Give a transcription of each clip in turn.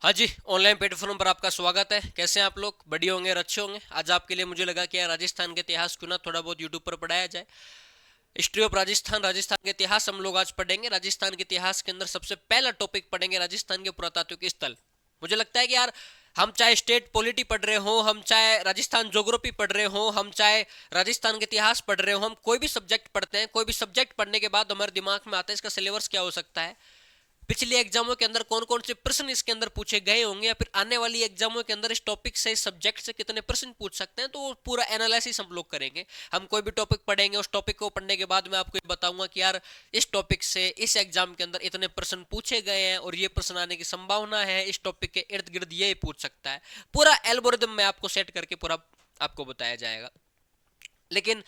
हाँ जी, online platform पर आपका स्वागत है। कैसे हैं आप लोग? बढ़िया होंगे और अच्छे होंगे। आज आपके लिए मुझे लगा कि यार राजस्थान के इतिहास क्यों ना थोड़ा बहुत यूट्यूब पर पढ़ाया जाए। हिस्ट्री ऑफ राजस्थान, राजस्थान के इतिहास हम लोग आज पढ़ेंगे। राजस्थान के इतिहास के अंदर सबसे पहला टॉपिक पढ़ेंगे राजस्थान के पुरातात्विक स्थल। मुझे लगता है कि यार हम चाहे स्टेट पॉलिटी पढ़ रहे हो, हम चाहे राजस्थान ज्योग्राफी पढ़ रहे हो, हम चाहे राजस्थान के इतिहास पढ़ रहे हो, हम कोई भी सब्जेक्ट पढ़ते हैं, कोई भी सब्जेक्ट पढ़ने के बाद हमारे दिमाग में आता है इसका सिलेबस क्या हो सकता है, पिछले एग्जामों के अंदर कौन कौन से प्रश्न इसके अंदर पूछे गए होंगे, या फिर आने वाली एग्जामों के अंदर इस टॉपिक से, इस सब्जेक्ट से कितने प्रश्न पूछ सकते हैं। तो वो पूरा एनालिसिस हम लोग करेंगे। हम कोई भी टॉपिक पढ़ेंगे, उस टॉपिक को पढ़ने के बाद मैं आपको ये बताऊंगा कि यार इस टॉपिक से इस एग्जाम के अंदर इतने प्रश्न पूछे गए हैं और ये प्रश्न आने की संभावना है, इस टॉपिक के इर्द गिर्द ये पूछ सकता है। पूरा एल्गोरिदम मैं आपको सेट करके पूरा आपको बताया जाएगा। लेकिन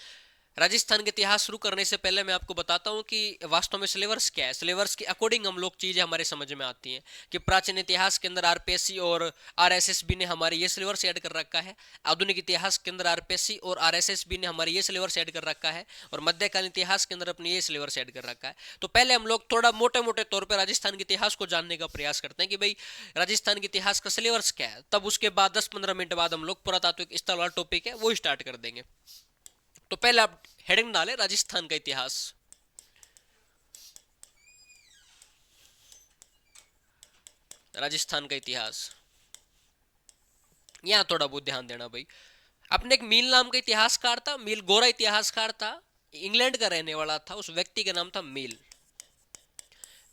राजस्थान के इतिहास शुरू करने से पहले मैं आपको बताता हूं कि वास्तव में सिलेबस क्या है। सिलेबस के अकॉर्डिंग हम लोग चीजें हमारे समझ में आती हैं कि प्राचीन इतिहास के अंदर आरपीएससी और आरएसएसबी ने हमारे ये सिलेबस ऐड कर रखा है। आधुनिक इतिहास के अंदर आरपीएससी और आरएसएसबी ने हमारे ये सिलेबस ऐड कर रखा है, और मध्यकालीन इतिहास के अंदर अपने ये सिलेबस ऐड कर रखा है। तो पहले हम लोग थोड़ा मोटे मोटे तौर पर राजस्थान के इतिहास को जानने का प्रयास करते हैं कि भाई राजस्थान के इतिहास का सिलेबस क्या है। तब उसके बाद 10-15 मिनट बाद हम लोग पुरातात्विक स्थल वाला टॉपिक है वो स्टार्ट कर देंगे। तो पहले आप हेडिंग डालें राजस्थान का इतिहास। राजस्थान का इतिहास, यहां थोड़ा बहुत ध्यान देना भाई। अपने एक मील नाम का इतिहासकार था, मील गोरा इतिहासकार था, इंग्लैंड का रहने वाला था। उस व्यक्ति का नाम था मील।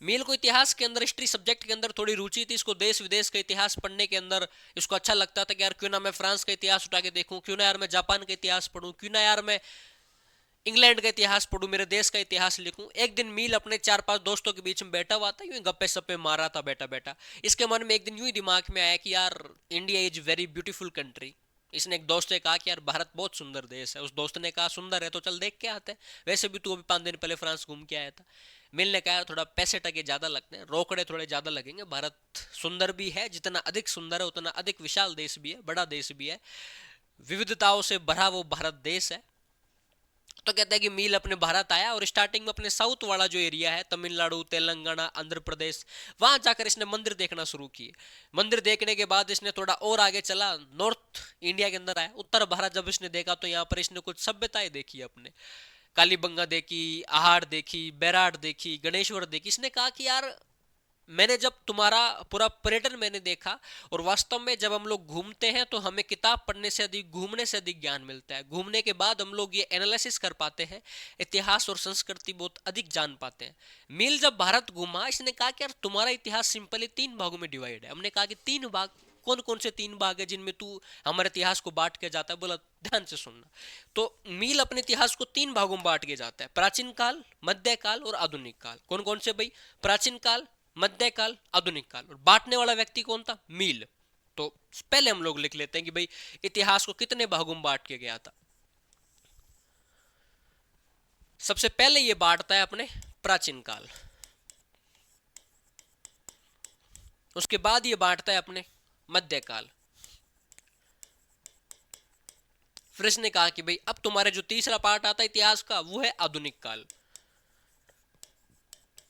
मील को इतिहास के अंदर, हिस्ट्री सब्जेक्ट के अंदर थोड़ी रुचि थी। इसको देश विदेश का इतिहास पढ़ने के अंदर इसको अच्छा लगता था कि यार क्यों ना मैं फ्रांस का इतिहास उठा के देखूं, क्यों ना यार मैं जापान का इतिहास पढ़ूं, क्यों ना यार मैं इंग्लैंड का इतिहास पढ़ूं, मेरे देश का इतिहास लिखूं। एक दिन मील अपने 4-5 दोस्तों के बीच में बैठा हुआ था, यूं गप्पे सप्पे मार रहा था बैठा बैठा। इसके मन में एक दिन यूं ही दिमाग में आया कि यार India is very beautiful country. इसने एक दोस्त से कहा कि यार भारत बहुत सुंदर देश है। उस दोस्त ने कहा सुंदर है तो चल देख के आते हैं, वैसे भी तू अभी 5 दिन पहले फ्रांस घूम के आया था। मिल ने कहा थोड़ा पैसे टके ज्यादा लगते हैं, रोकड़े थोड़े ज्यादा लगेंगे। भारत सुंदर भी है, जितना अधिक सुंदर है उतना अधिक विशाल देश भी है, बड़ा देश भी है, विविधताओं से भरा वो भारत देश है। तो कहता है कि मील अपने भारत आया और स्टार्टिंग में अपने साउथ वाला जो एरिया है, तमिलनाडु, तेलंगाना, आंध्र प्रदेश, वहां जाकर इसने मंदिर देखना शुरू किए। मंदिर देखने के बाद इसने थोड़ा और आगे चला, नॉर्थ इंडिया के अंदर आया। उत्तर भारत जब इसने देखा तो यहाँ पर इसने कुछ सभ्यताएं देखी अपने। कालीबंगा देखी, आहार देखी, बैराट देखी, गणेश्वर देखी। इसने कहा कि यार मैंने जब तुम्हारा पूरा पर्यटन मैंने देखा, और वास्तव में जब हम लोग घूमते हैं तो हमें किताब पढ़ने से अधिक, घूमने से अधिक ज्ञान मिलता है। घूमने के बाद हम लोग ये एनालिसिस कर पाते हैं, इतिहास और संस्कृति बहुत अधिक जान पाते हैं। मील जब भारत घूमा, इसने कहा कि यार तुम्हारा इतिहास सिंपली 3 भागों में डिवाइड है। हमने कहा कि 3 भाग, कौन कौन से 3 भाग है जिनमें तू हमारे इतिहास को बांट के जाता है? बोला ध्यान से सुनना। तो मील अपने इतिहास को 3 भागों में बांट के जाता है, प्राचीन काल, मध्य काल और आधुनिक काल। कौन कौन से भाई? प्राचीन काल, मध्यकाल, आधुनिक काल। और बांटने वाला व्यक्ति कौन था? मील। तो पहले हम लोग लिख लेते हैं कि भाई इतिहास को कितने भागों में बांट के गया था। सबसे पहले ये बांटता है अपने प्राचीन काल, उसके बाद ये बांटता है अपने मध्यकाल। फिर इसने कहा कि भाई अब तुम्हारे जो तीसरा पार्ट आता है इतिहास का, वो है आधुनिक काल।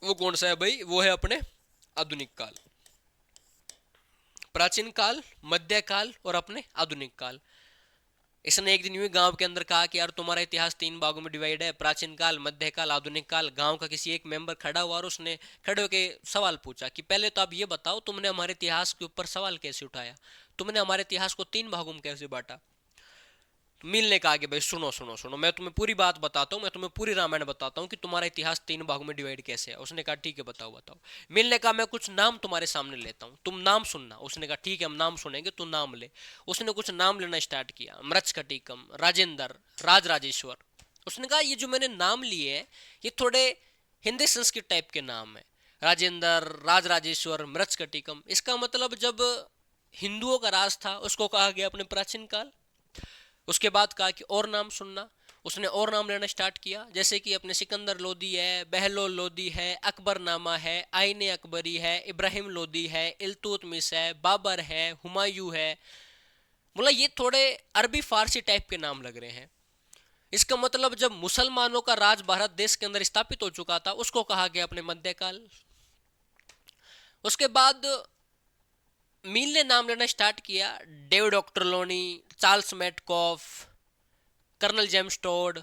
वो कौन सा है भाई? वो है अपने आधुनिक काल। प्राचीन काल, मध्यकाल और अपने आधुनिक काल। इसने एक दिन यूं गांव के अंदर कहा कि यार तुम्हारा इतिहास 3 भागों में डिवाइड है, प्राचीन काल, मध्यकाल, आधुनिक काल। गांव का किसी एक मेंबर खड़ा हुआ और उसने खड़े होकर सवाल पूछा कि पहले तो आप ये बताओ, तुमने हमारे इतिहास के ऊपर सवाल कैसे उठाया? तुमने हमारे इतिहास को 3 भागों में कैसे बांटा? मिल ने कहा कि भाई सुनो सुनो सुनो, मैं तुम्हें पूरी बात बताता हूँ, मैं तुम्हें पूरी रामायण बताता हूँ कि तुम्हारा इतिहास 3 भागों में डिवाइड कैसे है। उसने कहा ठीक है बताओ बताओ। मिल ने कहा मैं कुछ नाम तुम्हारे सामने लेता हूँ, तुम नाम सुनना। उसने कहा ठीक है हम नाम सुनेंगे, तू नाम ले। उसने कुछ नाम लेना स्टार्ट किया, मृच्छकटिकम, राजेंद्र, राजराजेश्वर। उसने कहा ये जो मैंने नाम लिए हैं ये थोड़े हिंदी संस्कृत टाइप के नाम है। राजेंद्र, राजराजेश्वर, मृच्छकटिकम, इसका मतलब जब हिंदुओं का राज था उसको कहा गया अपने प्राचीन काल। उसके बाद कहा कि और नाम सुनना। उसने और नाम लेना स्टार्ट किया, जैसे कि अपने सिकंदर लोदी है, बहलोल लोदी है, अकबरनामा है, आईने अकबरी है, इब्राहिम लोदी है, इल्तुतमिश है, बाबर है, हुमायूं है। बोला ये थोड़े अरबी फारसी टाइप के नाम लग रहे हैं। इसका मतलब जब मुसलमानों का राज भारत देश के अंदर स्थापित हो चुका था उसको कहा गया अपने मध्यकाल। उसके बाद मील ने नाम लेना स्टार्ट किया, David Ochterlony, Charles Metcalfe, colonel James Tod,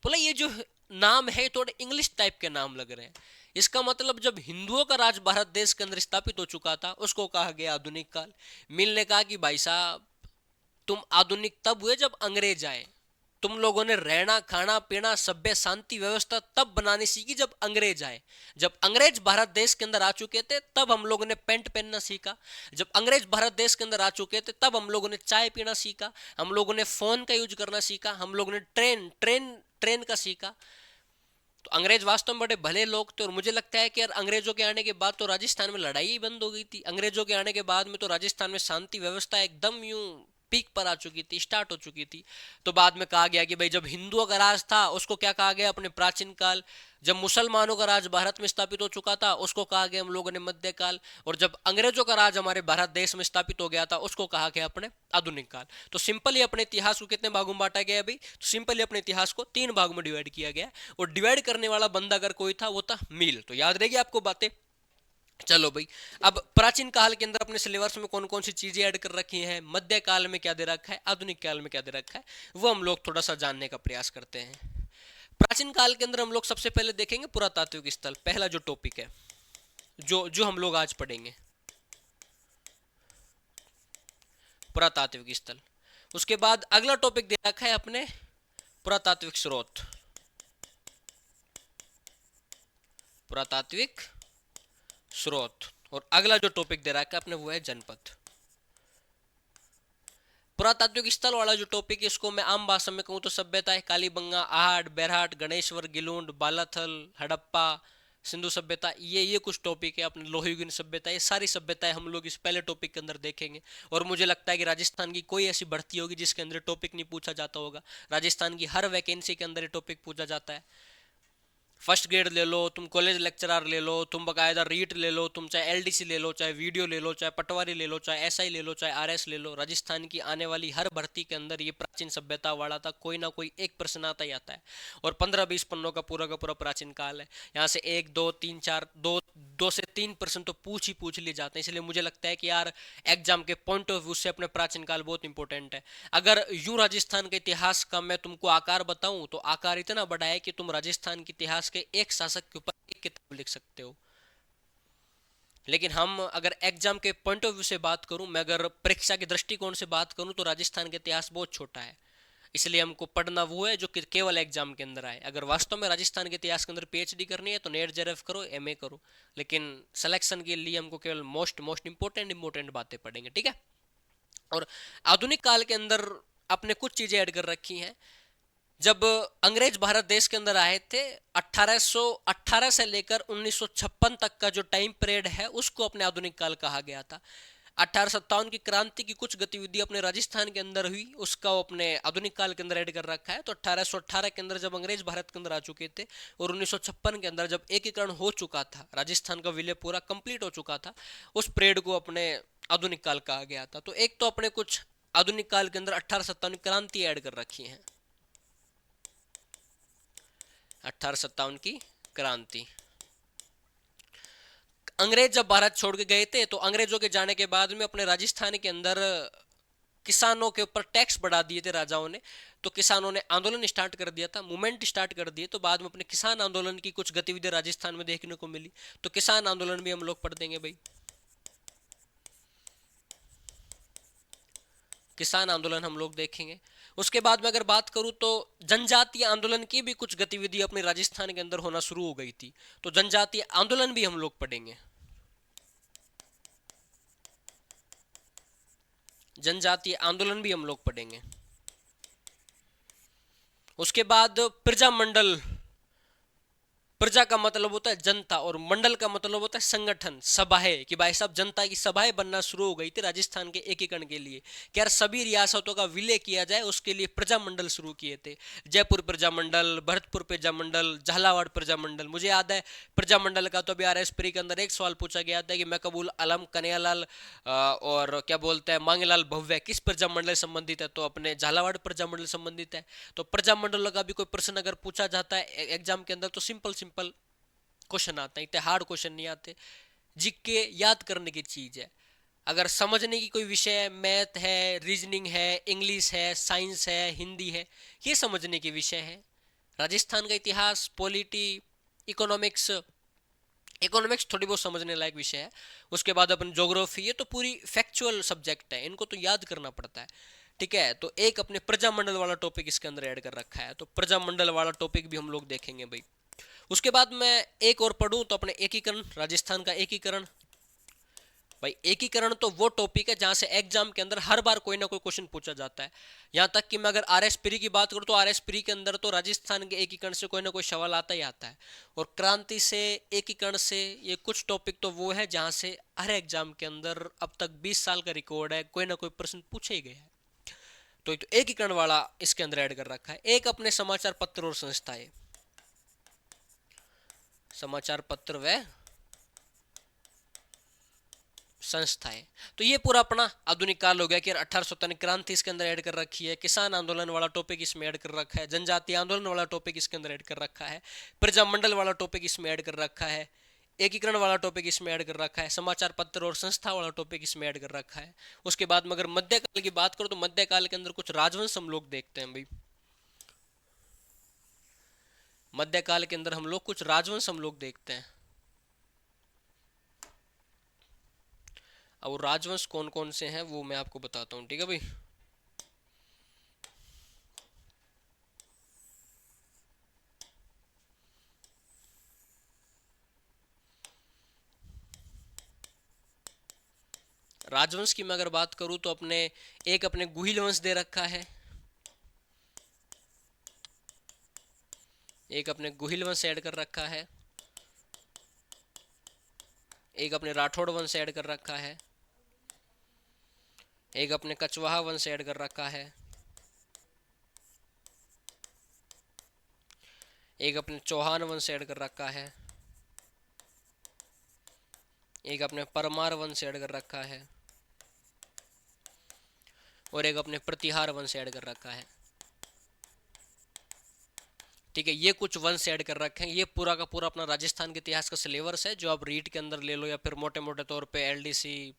बोला ये जो नाम है थोड़े इंग्लिश टाइप के नाम लग रहे हैं। इसका मतलब जब हिंदुओं का राज भारत देश के अंदर स्थापित हो चुका था उसको कहा गया आधुनिक काल। मिल ने कहा कि भाई साहब तुम आधुनिक तब हुए जब अंग्रेज आए, तुम लोगों ने रहना खाना पीना सभ्य शांति व्यवस्था तब बनानी सीखी जब अंग्रेज आए। जब अंग्रेज भारत देश के अंदर आ चुके थे तब हम लोगों ने पेंट पहनना सीखा। जब अंग्रेज भारत देश के अंदर आ चुके थे तब हम लोगों ने चाय पीना सीखा, हम लोगों ने फोन का यूज करना सीखा, हम लोगों ने ट्रेन ट्रेन ट्रेन का सीखा। तो अंग्रेज वास्तव में बड़े भले लोग थे। और मुझे लगता है कि यार अंग्रेजों के आने के बाद तो राजस्थान में लड़ाई ही बंद हो गई थी। अंग्रेजों के आने के बाद में तो राजस्थान में शांति व्यवस्था एकदम यूं पीक पर आ चुकी थी, स्टार्ट हो चुकी थी। तो बाद में कहा गया कि भाई जब हिंदुओं का राज था उसको क्या कहा गया अपने प्राचीन काल, जब मुसलमानों का राज भारत में स्थापित हो चुका था उसको कहा गया हम लोगों ने मध्यकाल, और जब अंग्रेजों का राज हमारे भारत देश में स्थापित हो गया था उसको कहा गया अपने आधुनिक काल। तो सिंपली अपने इतिहास को कितने भागों में बांटा गया अभी, तो सिंपली अपने इतिहास को 3 भागों में डिवाइड किया गया। और डिवाइड करने वाला बंदा अगर कोई था वो था मील। तो याद रहेगी आपको बातें। चलो भाई, अब प्राचीन काल के अंदर अपने सिलेबस में कौन कौन सी चीजें ऐड कर रखी हैं, मध्य काल में क्या दे रखा है, आधुनिक काल में क्या दे रखा है, वो हम लोग थोड़ा सा जानने का प्रयास करते हैं। प्राचीन काल के अंदर हम लोग सबसे पहले देखेंगे पुरातात्विक स्थल, पहला जो टॉपिक है जो जो हम लोग आज पढ़ेंगे, पुरातात्विक स्थल। उसके बाद अगला टॉपिक दे रखा है अपने पुरातात्विक स्रोत, पुरातात्विक स्रोत। और अगला जो टॉपिक दे रखा है अपने वो है जनपद। पुरातात्विक स्थल वाला जो टॉपिक है इसको मैं आम भाषा में कहूँ तो सभ्यताएं, कालीबंगा, आहट, बेरहाट, गणेश्वर, गिलुंड, बालाथल, हड़प्पा, सिंधु सभ्यता, ये कुछ टॉपिक है। अपने लोहयुगीन सभ्यता, ये सारी सभ्यताएं हम लोग इस पहले टॉपिक के अंदर देखेंगे। और मुझे लगता है कि राजस्थान की कोई ऐसी भर्ती होगी जिसके अंदर टॉपिक नहीं पूछा जाता होगा। राजस्थान की हर वैकेंसी के अंदर ये टॉपिक पूछा जाता है। फर्स्ट ग्रेड ले लो, तुम कॉलेज लेक्चरर ले लो, तुम बकायदा रीट ले लो, तुम चाहे एलडीसी ले लो, चाहे वीडियो ले लो, चाहे पटवारी ले लो, चाहे एसआई ले लो, चाहे आरएस ले लो, राजस्थान की आने वाली हर भर्ती के अंदर ये प्राचीन सभ्यता वाला था कोई ना कोई एक प्रश्न आता ही आता है। और 15-20 पन्नों का पूरा प्राचीन काल है। यहाँ से 1 2 3 4 दो से 3 प्रश्न तो पूछ लिए जाते हैं। इसलिए मुझे लगता है कि यार एग्जाम के पॉइंट ऑफ व्यू से अपने प्राचीन काल बहुत इंपॉर्टेंट है। अगर यूं राजस्थान के इतिहास का मैं तुमको आकार बताऊं तो आकार इतना बड़ा है कि तुम राजस्थान के इतिहास के एक शासक के ऊपर एक किताब लिख सकते हो। लेकिन हम अगर एग्जाम के पॉइंट ऑफ व्यू से बात करूं, मैं अगर परीक्षा के दृष्टिकोण से बात करूं तो राजस्थान का इतिहास बहुत छोटा है। इसलिए हमको पढ़ना वो है जो कि केवल एग्जाम के अंदर आए। अगर वास्तव में राजस्थान के इतिहास के अंदर पीएचडी करनी है तो नेट जेआरएफ करो, एमए करो। लेकिन सिलेक्शन के लिए हमको केवल मोस्ट इंपोर्टेंट बातें पढ़ेंगे, ठीक है। और आधुनिक काल के अंदर आपने कुछ चीजें ऐड कर रखी हैं। जब अंग्रेज भारत देश के अंदर आए थे 1818 से लेकर 1956 तक का जो टाइम पीरियड है उसको अपने आधुनिक काल कहा गया था। 1857 की क्रांति की कुछ गतिविधि अपने राजस्थान के अंदर हुई, उसका वो अपने आधुनिक काल के अंदर ऐड कर रखा है। तो 1818 के अंदर जब अंग्रेज भारत के अंदर आ चुके थे और 1956 के अंदर जब एकीकरण हो चुका था, राजस्थान का विलय पूरा कंप्लीट हो चुका था, उस पीरियड को अपने आधुनिक काल कहा गया था। तो एक तो अपने कुछ आधुनिक काल के अंदर 1857 की क्रांति ऐड कर रखी है। 1857 की क्रांति, अंग्रेज जब भारत छोड़ के गए थे तो अंग्रेजों के जाने के बाद में अपने राजस्थान के अंदर किसानों के ऊपर टैक्स बढ़ा दिए थे राजाओं ने। तो किसानों ने आंदोलन स्टार्ट कर दिया था, मूवमेंट स्टार्ट कर दिए। तो बाद में अपने किसान आंदोलन की कुछ गतिविधियां राजस्थान में देखने को मिली। तो किसान आंदोलन भी हम लोग पढ़ देंगे भाई। किसान आंदोलन हम लोग देखेंगे। उसके बाद में अगर बात करूं तो जनजातीय आंदोलन की भी कुछ गतिविधि अपने राजस्थान के अंदर होना शुरू हो गई थी। तो जनजातीय आंदोलन भी हम लोग पढ़ेंगे। जनजातीय आंदोलन भी हम लोग पढ़ेंगे। उसके बाद प्रजा मंडल, प्रजा का मतलब होता है जनता और मंडल का मतलब होता है संगठन, सभाएं। कि भाई साहब जनता की सभाएं बनना शुरू हो गई थी राजस्थान के एकीकरण के लिए कि यार सभी रियासतों का विलय किया जाए, उसके लिए प्रजा मंडल शुरू किए थे। जयपुर प्रजा मंडल, भरतपुर प्रजा मंडल, झालावाड़ प्रजा मंडल। मुझे याद है प्रजा मंडल का तो अभी आरएस प्री के अंदर एक सवाल पूछा गया था कि मकबूल आलम, कन्हैयालाल और क्या बोलते हैं मांगेलाल भव्य किस प्रजा मंडल से संबंधित है, तो अपने झालावाड़ प्रजा मंडल संबंधित है। तो प्रजा मंडल का भी कोई प्रश्न अगर पूछा जाता है एग्जाम के अंदर तो सिंपल सिंपल क्वेश्चन आते हैं, इतने हार्ड क्वेश्चन नहीं आते, जिसके याद करने की चीज है। अगर समझने की कोई विषय है, मैथ है, रीजनिंग है, इंग्लिश है, साइंस है, हिंदी है, ये समझने के विषय है। राजस्थान का इतिहास, पॉलिटी, इकोनॉमिक्स, इकोनॉमिक्स थोड़ी बहुत समझने लायक विषय है। उसके बाद अपन ज्योग्राफी, ये तो पूरी फैक्चुअल सब्जेक्ट है, इनको तो याद करना पड़ता है। ठीक है, तो एक अपने प्रजामंडल वाला टॉपिक इसके अंदर ऐड कर रखा है, तो प्रजामंडल वाला टॉपिक भी हम लोग देखेंगे भाई। उसके बाद मैं एक और पढ़ूं तो अपने एकीकरण, राजस्थान का एकीकरण। भाई एकीकरण तो वो टॉपिक है जहां से एग्जाम के अंदर हर बार कोई ना कोई क्वेश्चन पूछा जाता है। यहां तक कि मैं अगर आर एस प्री की बात करूं तो आर एस प्री के अंदर तो राजस्थान के एकीकरण से कोई ना कोई सवाल आता ही आता है। और क्रांति से, एकीकरण से, ये कुछ टॉपिक तो वो है जहां से हर एग्जाम के अंदर अब तक 20 साल का रिकॉर्ड है, कोई ना कोई प्रश्न पूछे ही गए हैं। तो एक तो एकीकरण वाला इसके अंदर ऐड कर रखा है। एक अपने समाचार पत्र और संस्थाएं, समाचार पत्र व संस्थाएं। तो ये पूरा अपना आधुनिक काल हो गया कि 1857 क्रांति इसके अंदर ऐड कर रखी है, किसान आंदोलन वाला टॉपिक इसमें ऐड कर रखा है, जनजातीय आंदोलन वाला टॉपिक इसके अंदर ऐड कर रखा है, प्रजामंडल वाला टॉपिक इसमें ऐड कर रखा है, एकीकरण वाला टॉपिक इसमें ऐड कर रखा है, समाचार पत्र और संस्था वाला टॉपिक इसमें ऐड कर रखा है। उसके बाद में अगर मध्यकाल की बात करो तो मध्यकाल के अंदर कुछ राजवंश हम लोग देखते हैं भाई। मध्यकाल के अंदर हम लोग कुछ राजवंश हम लोग देखते हैं। और राजवंश कौन कौन से हैं वो मैं आपको बताता हूँ, ठीक है भाई। राजवंश की मैं अगर बात करूं तो अपने एक अपने गुहिल वंश दे रखा है, एक अपने गुहिल वंश ऐड कर रखा है, एक अपने राठौड़ वंश ऐड कर रखा है, एक अपने कछवाहा वंश ऐड कर रखा है, एक अपने चौहान वंश ऐड कर रखा है, एक अपने परमार वंश ऐड कर रखा है, और एक अपने प्रतिहार वंश ऐड कर रखा है। ठीक है, ये कुछ वंश ऐड कर रखे हैं। ये पूरा का पूरा अपना राजस्थान के इतिहास का सिलेबस है जो आप रीड के अंदर ले लो, या फिर मोटे मोटे तौर पे एलडीसी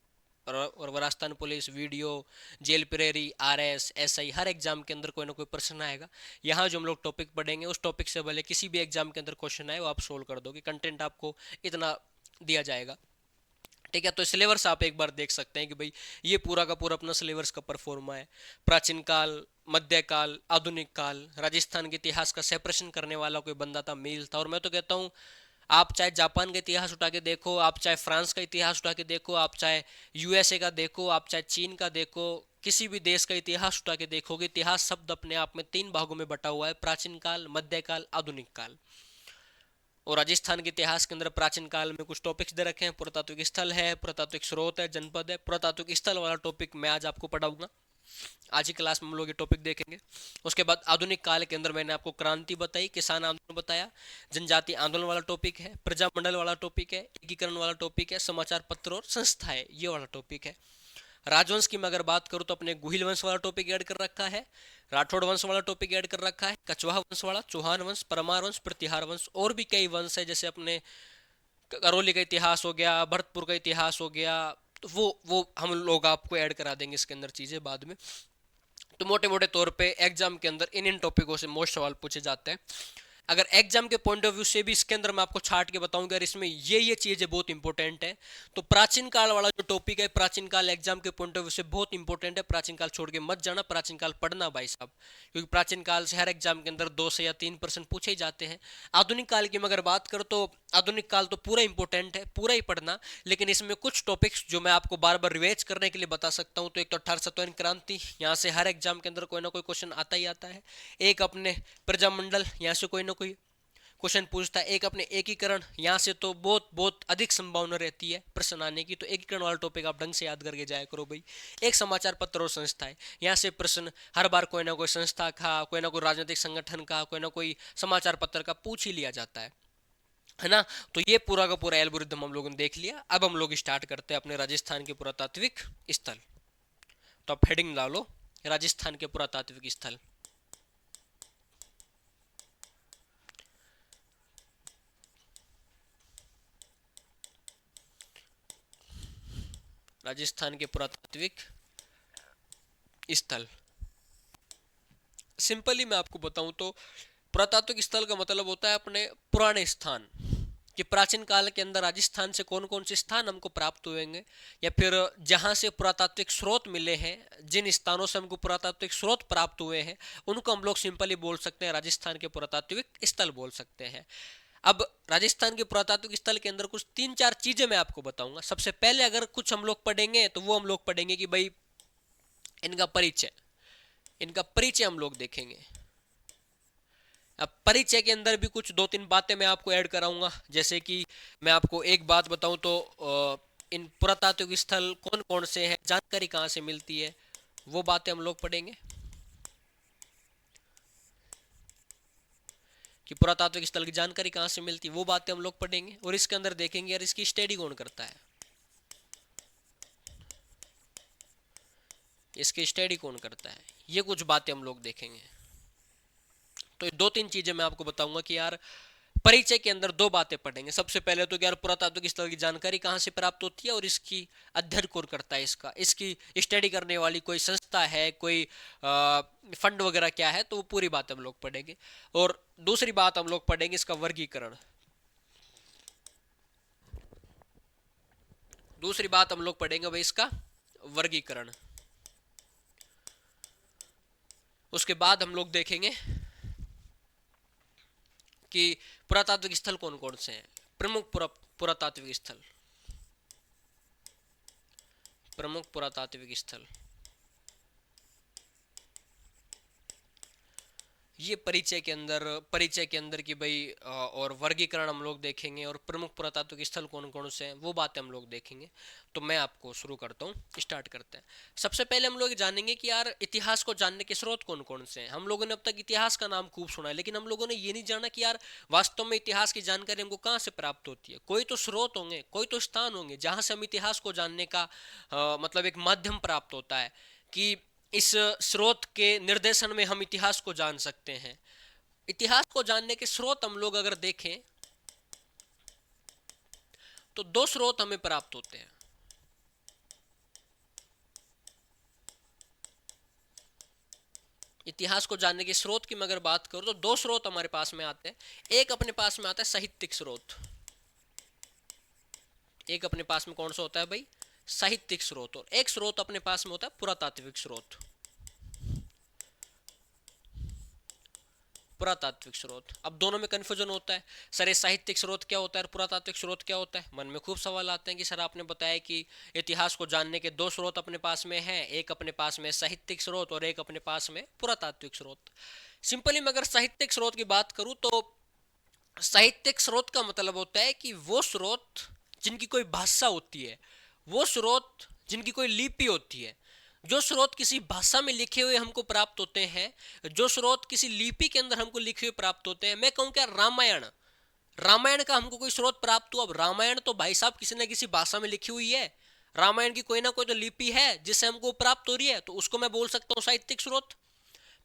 और राजस्थान पुलिस, वीडियो, जेल प्रेरी, आरएस, एसआई, हर एग्जाम के अंदर कोई ना कोई प्रश्न आएगा। यहाँ जो हम लोग टॉपिक पढ़ेंगे उस टॉपिक से भले किसी भी एग्जाम के अंदर क्वेश्चन आए वो आप सोल्व कर दोगे, कंटेंट आपको इतना दिया जाएगा। ठीक है, तो सिलेबस आप एक बार देख सकते हैं कि भाई ये पूरा का पूरा अपना सिलेबस का परफॉर्मा है। प्राचीन काल, मध्यकाल, आधुनिक काल, राजस्थान के इतिहास का सेपरेशन करने वाला कोई बंदा था, मील था। और मैं तो कहता हूँ आप चाहे जापान का इतिहास उठा के देखो, आप चाहे फ्रांस का इतिहास उठा के देखो, आप चाहे यूएसए का देखो, आप चाहे चीन का देखो, किसी भी देश का इतिहास उठा के देखोगे, इतिहास शब्द अपने आप में 3 भागों में बटा हुआ है: प्राचीन काल, मध्यकाल, आधुनिक काल। और राजस्थान के इतिहास के अंदर प्राचीन काल में कुछ टॉपिक्स दे रखे हैं। पुरातात्विक स्थल है, पुरातात्विक स्रोत है, जनपद है। पुरातात्विक स्थल वाला टॉपिक मैं आज आपको पढ़ाऊंगा, आज ही क्लास में हम लोग ये टॉपिक देखेंगे। उसके बाद आधुनिक काल के अंदर मैंने आपको क्रांति बताई, किसान आंदोलन बताया, जनजातीय आंदोलन वाला टॉपिक है, प्रजामंडल वाला टॉपिक है, एकीकरण वाला टॉपिक है, समाचार पत्र और संस्थाएं, ये वाला टॉपिक है। राजवंश की मैं अगर बात करूं तो अपने गुहिल वंश वाला टॉपिक ऐड कर रखा है, राठौड़ वंश वाला टॉपिक ऐड कर रखा है, कछवाहा वंश वाला, चौहान वंश, परमार वंश, प्रतिहार वंश, और भी कई वंश है जैसे अपने करौली का इतिहास हो गया, भरतपुर का इतिहास हो गया। तो वो हम लोग आपको ऐड करा देंगे इसके अंदर चीजें बाद में। तो मोटे मोटे तौर पे एग्जाम के अंदर इन इन टॉपिकों से मोस्ट सवाल पूछे जाते हैं। अगर एग्जाम के पॉइंट ऑफ व्यू से भी इसके अंदर मैं आपको छाट के बताऊंगा यार इसमें ये चीजें बहुत इंपॉर्टेंट है, तो प्राचीन काल वाला जो टॉपिक है, प्राचीन काल एग्जाम के पॉइंट ऑफ व्यू से बहुत इंपॉर्टेंट है। प्राचीन काल छोड़ के मत जाना, प्राचीन काल पढ़ना भाई साहब, क्योंकि प्राचीन काल से हर एग्जाम के अंदर 2 से या 3% पूछे ही जाते हैं। आधुनिक काल की मैं अगर बात करूँ तो आधुनिक काल तो पूरा इंपॉर्टेंट है, पूरा ही पढ़ना, लेकिन इसमें कुछ टॉपिक्स जो मैं आपको बार बार रिवाइज करने के लिए बता सकता हूँ। तो एक तो 1857 क्रांति, यहाँ से हर एग्जाम के अंदर कोई ना कोई क्वेश्चन आता ही आता है। एक अपने प्रजामंडल, यहाँ से कोई ना कोई क्वेश्चन पूछता है। एक अपने एकीकरण, यहाँ से तो बहुत बहुत अधिक संभावना रहती है प्रश्न आने की, तो एकीकरण वाला टॉपिक आप ढंग से याद करके जाया करो भाई। एक समाचार पत्र और संस्थाएं, यहाँ से प्रश्न हर बार कोई ना कोई संस्था का, कोई ना कोई राजनीतिक संगठन का, कोई ना कोई समाचार पत्र का पूछ ही लिया जाता है ना। तो ये पूरा का पूरा एल्गोरिथम हम लोगों ने देख लिया। अब हम लोग स्टार्ट करते हैं अपने राजस्थान के पुरातात्विक स्थल। तो आप हेडिंग डालो, राजस्थान के पुरातात्विक स्थल। राजस्थान के पुरातात्विक स्थल। सिंपली मैं आपको बताऊं तो पुरातात्विक स्थल का मतलब होता है अपने पुराने स्थान, कि प्राचीन काल के अंदर राजस्थान से कौन कौन से स्थान हमको प्राप्त हुएंगे, या फिर जहां से पुरातात्विक स्रोत मिले हैं, जिन स्थानों से हमको पुरातात्विक स्रोत प्राप्त हुए हैं, उनको हम लोग सिंपली बोल सकते हैं राजस्थान के पुरातात्विक स्थल बोल सकते हैं। अब राजस्थान के पुरातात्विक स्थल के अंदर कुछ तीन चार चीजें मैं आपको बताऊंगा। सबसे पहले अगर कुछ हम लोग पढ़ेंगे तो वो हम लोग पढ़ेंगे कि भाई इनका परिचय, इनका परिचय हम लोग देखेंगे। अब परिचय के अंदर भी कुछ दो तीन बातें मैं आपको ऐड कराऊंगा, जैसे कि मैं आपको एक बात बताऊं तो इन पुरातात्विक स्थल कौन कौन से हैं, जानकारी कहाँ से मिलती है, वो बातें हम लोग पढ़ेंगे कि पुरातात्विक स्थल की जानकारी कहाँ से मिलती है, वो बातें हम लोग पढ़ेंगे। और इसके अंदर देखेंगे यार इसकी स्टडी कौन करता है, इसकी स्टडी कौन करता है, ये कुछ बातें हम लोग देखेंगे। तो ये दो तीन चीजें मैं आपको बताऊंगा कि यार परिचय के अंदर दो बातें पढ़ेंगे। सबसे पहले तो यार पुरातात्विक स्थल की जानकारी कहाँ से प्राप्त होती है और इसकी अध्ययन कौन करता है, इसका इसकी स्टडी करने वाली कोई संस्था है, कोई फंड वगैरह क्या है, तो वो पूरी बात हम लोग पढ़ेंगे। और दूसरी बात हम लोग पढ़ेंगे इसका वर्गीकरण। दूसरी बात हम लोग पढ़ेंगे भाई इसका वर्गीकरण। उसके बाद हम लोग देखेंगे कि पुरातात्विक स्थल कौन कौन से हैं, प्रमुख पुरातात्विक स्थल, प्रमुख पुरातात्विक स्थल। ये परिचय के अंदर की भाई और वर्गीकरण हम लोग देखेंगे, और प्रमुख पुरातात्विक स्थल कौन कौन से हैं वो बातें हम लोग देखेंगे। तो मैं आपको शुरू करता हूँ, स्टार्ट करते हैं। सबसे पहले हम लोग जानेंगे कि यार इतिहास को जानने के स्रोत कौन कौन से हैं। हम लोगों ने अब तक इतिहास का नाम खूब सुना है, लेकिन हम लोगों ने ये नहीं जाना कि यार वास्तव में इतिहास की जानकारी हमको कहाँ से प्राप्त होती है। कोई तो स्रोत होंगे, कोई तो स्थान होंगे जहाँ से हम इतिहास को जानने का मतलब एक माध्यम प्राप्त होता है कि इस स्रोत के निर्देशन में हम इतिहास को जान सकते हैं। इतिहास को जानने के स्रोत हम लोग अगर देखें तो दो स्रोत हमें प्राप्त होते हैं। इतिहास को जानने के स्रोत की मैं अगर बात करूं तो दो स्रोत हमारे पास में आते हैं। एक अपने पास में आता है साहित्यिक स्रोत, एक अपने पास में कौन सा होता है भाई, साहित्यिक स्रोत। और एक स्रोत अपने पास में होता है पुरातात्विक स्रोत, पुरातात्विक स्रोत। अब दोनों में कंफ्यूजन होता है, सर ये साहित्यिक स्रोत क्या होता है और पुरातात्विक स्रोत क्या होता है। मन में खूब सवाल आते हैं कि सर आपने बताया कि इतिहास को जानने के दो स्रोत अपने पास में हैं, एक अपने पास में साहित्यिक स्रोत और एक अपने पास में पुरातात्विक स्रोत। सिंपली मैं अगर साहित्यिक स्रोत की बात करूं तो साहित्यिक स्रोत का मतलब होता है कि वो स्रोत जिनकी कोई भाषा होती है, वो स्रोत जिनकी कोई लिपि होती है। जो स्रोत किसी भाषा में लिखे हुए हमको प्राप्त होते हैं, जो स्रोत किसी लिपि के अंदर हमको लिखे हुए प्राप्त होते हैं। मैं कहूँ क्या, रामायण, रामायण का हमको कोई स्रोत प्राप्त हुआ। अब रामायण तो भाई साहब किसी न किसी भाषा में लिखी हुई है, रामायण की कोई ना कोई तो लिपि है जिससे हमको प्राप्त हो रही है, तो उसको मैं बोल सकता हूँ साहित्यिक स्रोत।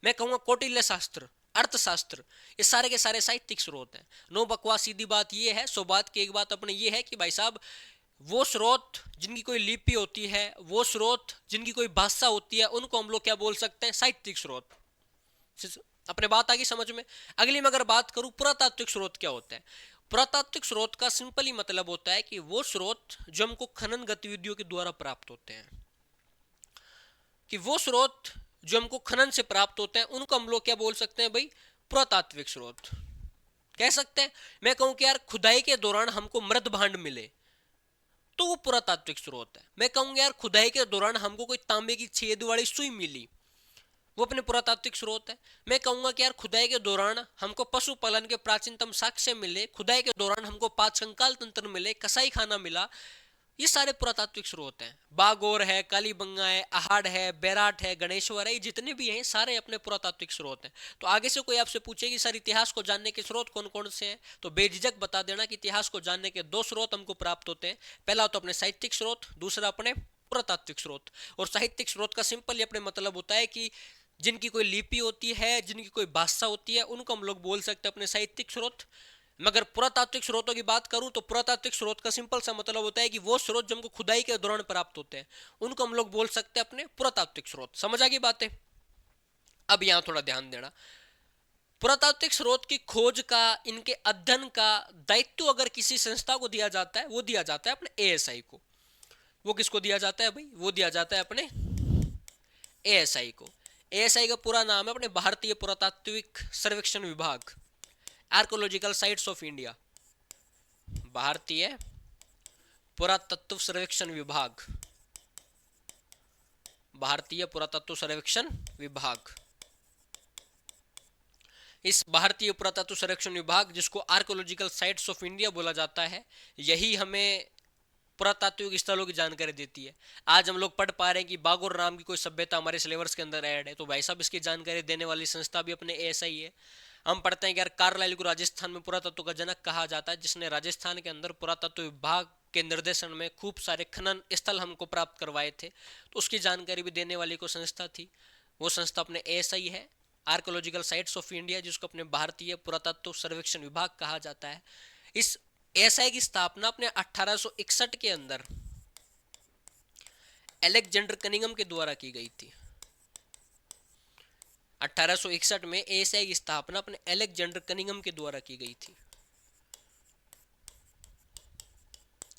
मैं कहूँगा कौटिल्य शास्त्र, अर्थशास्त्र, ये सारे के सारे साहित्यिक स्रोत हैं। नो बकवास, सीधी बात ये है। सो बात की एक बात अपने ये है कि भाई साहब वो स्रोत जिनकी कोई लिपि होती है, वो स्रोत जिनकी कोई भाषा होती है, उनको हम लोग क्या बोल सकते हैं, साहित्यिक स्रोत। अपने बात आ गई समझ में। अगली मैं अगर बात करूं पुरातात्विक स्रोत क्या होता है, पुरातात्विक स्रोत का सिंपली मतलब होता है कि वो स्रोत जो हमको खनन गतिविधियों के द्वारा प्राप्त होते हैं, कि वो स्रोत जो हमको खनन से प्राप्त होते हैं, उनको हम लोग क्या बोल सकते हैं भाई, पुरातात्विक स्रोत कह सकते हैं। मैं कहूं कि यार खुदाई के दौरान हमको मृत भांड मिले, तो वो पुरातात्विक स्रोत है। मैं कहूंगा यार खुदाई के दौरान हमको कोई तांबे की छेद वाली सुई मिली, वो अपने पुरातात्विक स्रोत है। मैं कहूंगा कि यार खुदाई के दौरान हमको पशुपालन के प्राचीनतम साक्ष्य मिले, खुदाई के दौरान हमको पांच कंकाल तंत्र मिले, कसाई खाना मिला, ये सारे पुरातात्विक स्रोत हैं। बागोर है, कालीबंगा है, आहाड़ है, बैराट है, गणेश्वर है, ये जितने भी हैं सारे अपने पुरातात्विक स्रोत हैं। तो आगे से कोई आपसे पूछे कि सर इतिहास को जानने के स्रोत कौन कौन से हैं, तो बेझिझक बता देना कि इतिहास को जानने के दो स्रोत हमको प्राप्त होते हैं। पहला तो अपने साहित्यिक स्रोत, दूसरा अपने पुरातात्विक स्रोत। और साहित्यिक स्रोत का सिंपल अपने मतलब होता है कि जिनकी कोई लिपि होती है, जिनकी कोई भाषा होती है, उनको हम लोग बोल सकते हैं अपने साहित्यिक स्रोत। मगर पुरातात्विक स्रोतों की बात करूं तो पुरातात्विक स्रोत का सिंपल सा मतलब होता है कि वो स्रोत जो हमको खुदाई के दौरान प्राप्त होते हैं उनको हम लोग बोल सकते हैं अपने पुरातात्विक स्रोत। समझ आ गई बातें? अब यहां थोड़ा ध्यान देना, पुरातात्विक स्रोत की खोज का, इनके अध्ययन का दायित्व अगर किसी संस्था को दिया जाता है, वो दिया जाता है अपने एएसआई को। वो किसको दिया जाता है भाई? वो दिया जाता है अपने एएसआई को। एएसआई का पूरा नाम है अपने भारतीय पुरातात्विक सर्वेक्षण विभाग, आर्कोलॉजिकल साइट्स ऑफ इंडिया, भारतीय पुरातत्व सर्वेक्षण विभाग, भारतीय पुरातत्व सर्वेक्षण विभाग। इस भारतीय पुरातत्व सर्वेक्षण विभाग, जिसको आर्कोलॉजिकल साइट्स ऑफ इंडिया बोला जाता है, यही हमें पुरातात्विक स्थलों की जानकारी देती है। आज हम लोग पढ़ पा रहे हैं कि बागोर नाम की कोई सभ्यता हमारे सिलेबस के अंदर ऐड है, तो भाई साहब इसकी जानकारी देने वाली संस्था भी अपने एएसआई है। हम पढ़ते हैं कि यार कार्लाइल को राजस्थान में पुरातत्व का जनक कहा जाता है, जिसने राजस्थान के अंदर पुरातत्व विभाग के निर्देशन में खूब सारे खनन स्थल हमको प्राप्त करवाए थे, तो उसकी जानकारी भी देने वाली कोई संस्था थी। वो संस्था अपने एएसआई है, आर्कोलॉजिकल साइट्स ऑफ इंडिया, जिसको अपने भारतीय पुरातत्व सर्वेक्षण विभाग कहा जाता है। इस एएसआई की स्थापना अपने 1861 के अंदर अलेक्जेंडर कनिंघम के द्वारा की गई थी। 1861 में एएसआई की स्थापना अपने अलेक्जेंडर कनिंघम के द्वारा की गई थी,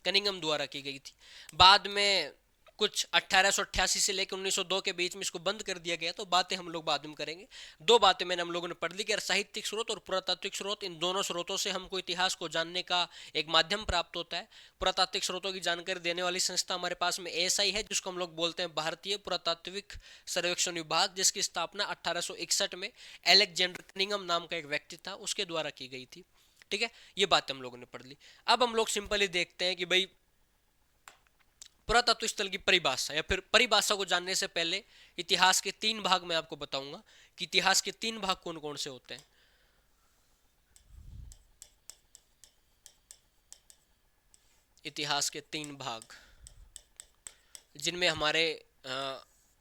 कनिंघम द्वारा की गई थी। बाद में कुछ 1888 से लेकर 1902 के बीच में इसको बंद कर दिया गया, तो बातें हम लोग बाद में करेंगे। दो बातें मैंने हम लोगों ने पढ़ ली कि साहित्यिक स्रोत और पुरातात्विक स्रोत, इन दोनों स्रोतों से हमको इतिहास को जानने का एक माध्यम प्राप्त होता है। पुरातात्विक स्रोतों की जानकारी देने वाली संस्था हमारे पास में एएसआई है, जिसको हम लोग बोलते हैं भारतीय पुरातात्विक सर्वेक्षण विभाग, जिसकी स्थापना 1861 में अलेक्जेंडर कनिंघम नाम का एक व्यक्ति था, उसके द्वारा की गई थी। ठीक है, ये बात हम लोगों ने पढ़ ली। अब हम लोग सिंपली देखते हैं कि भाई पुरातत्व स्थल की परिभाषा, या फिर परिभाषा को जानने से पहले इतिहास के तीन भाग मैं आपको बताऊंगा कि इतिहास के तीन भाग कौन कौन से होते हैं। इतिहास के तीन भाग, जिनमें हमारे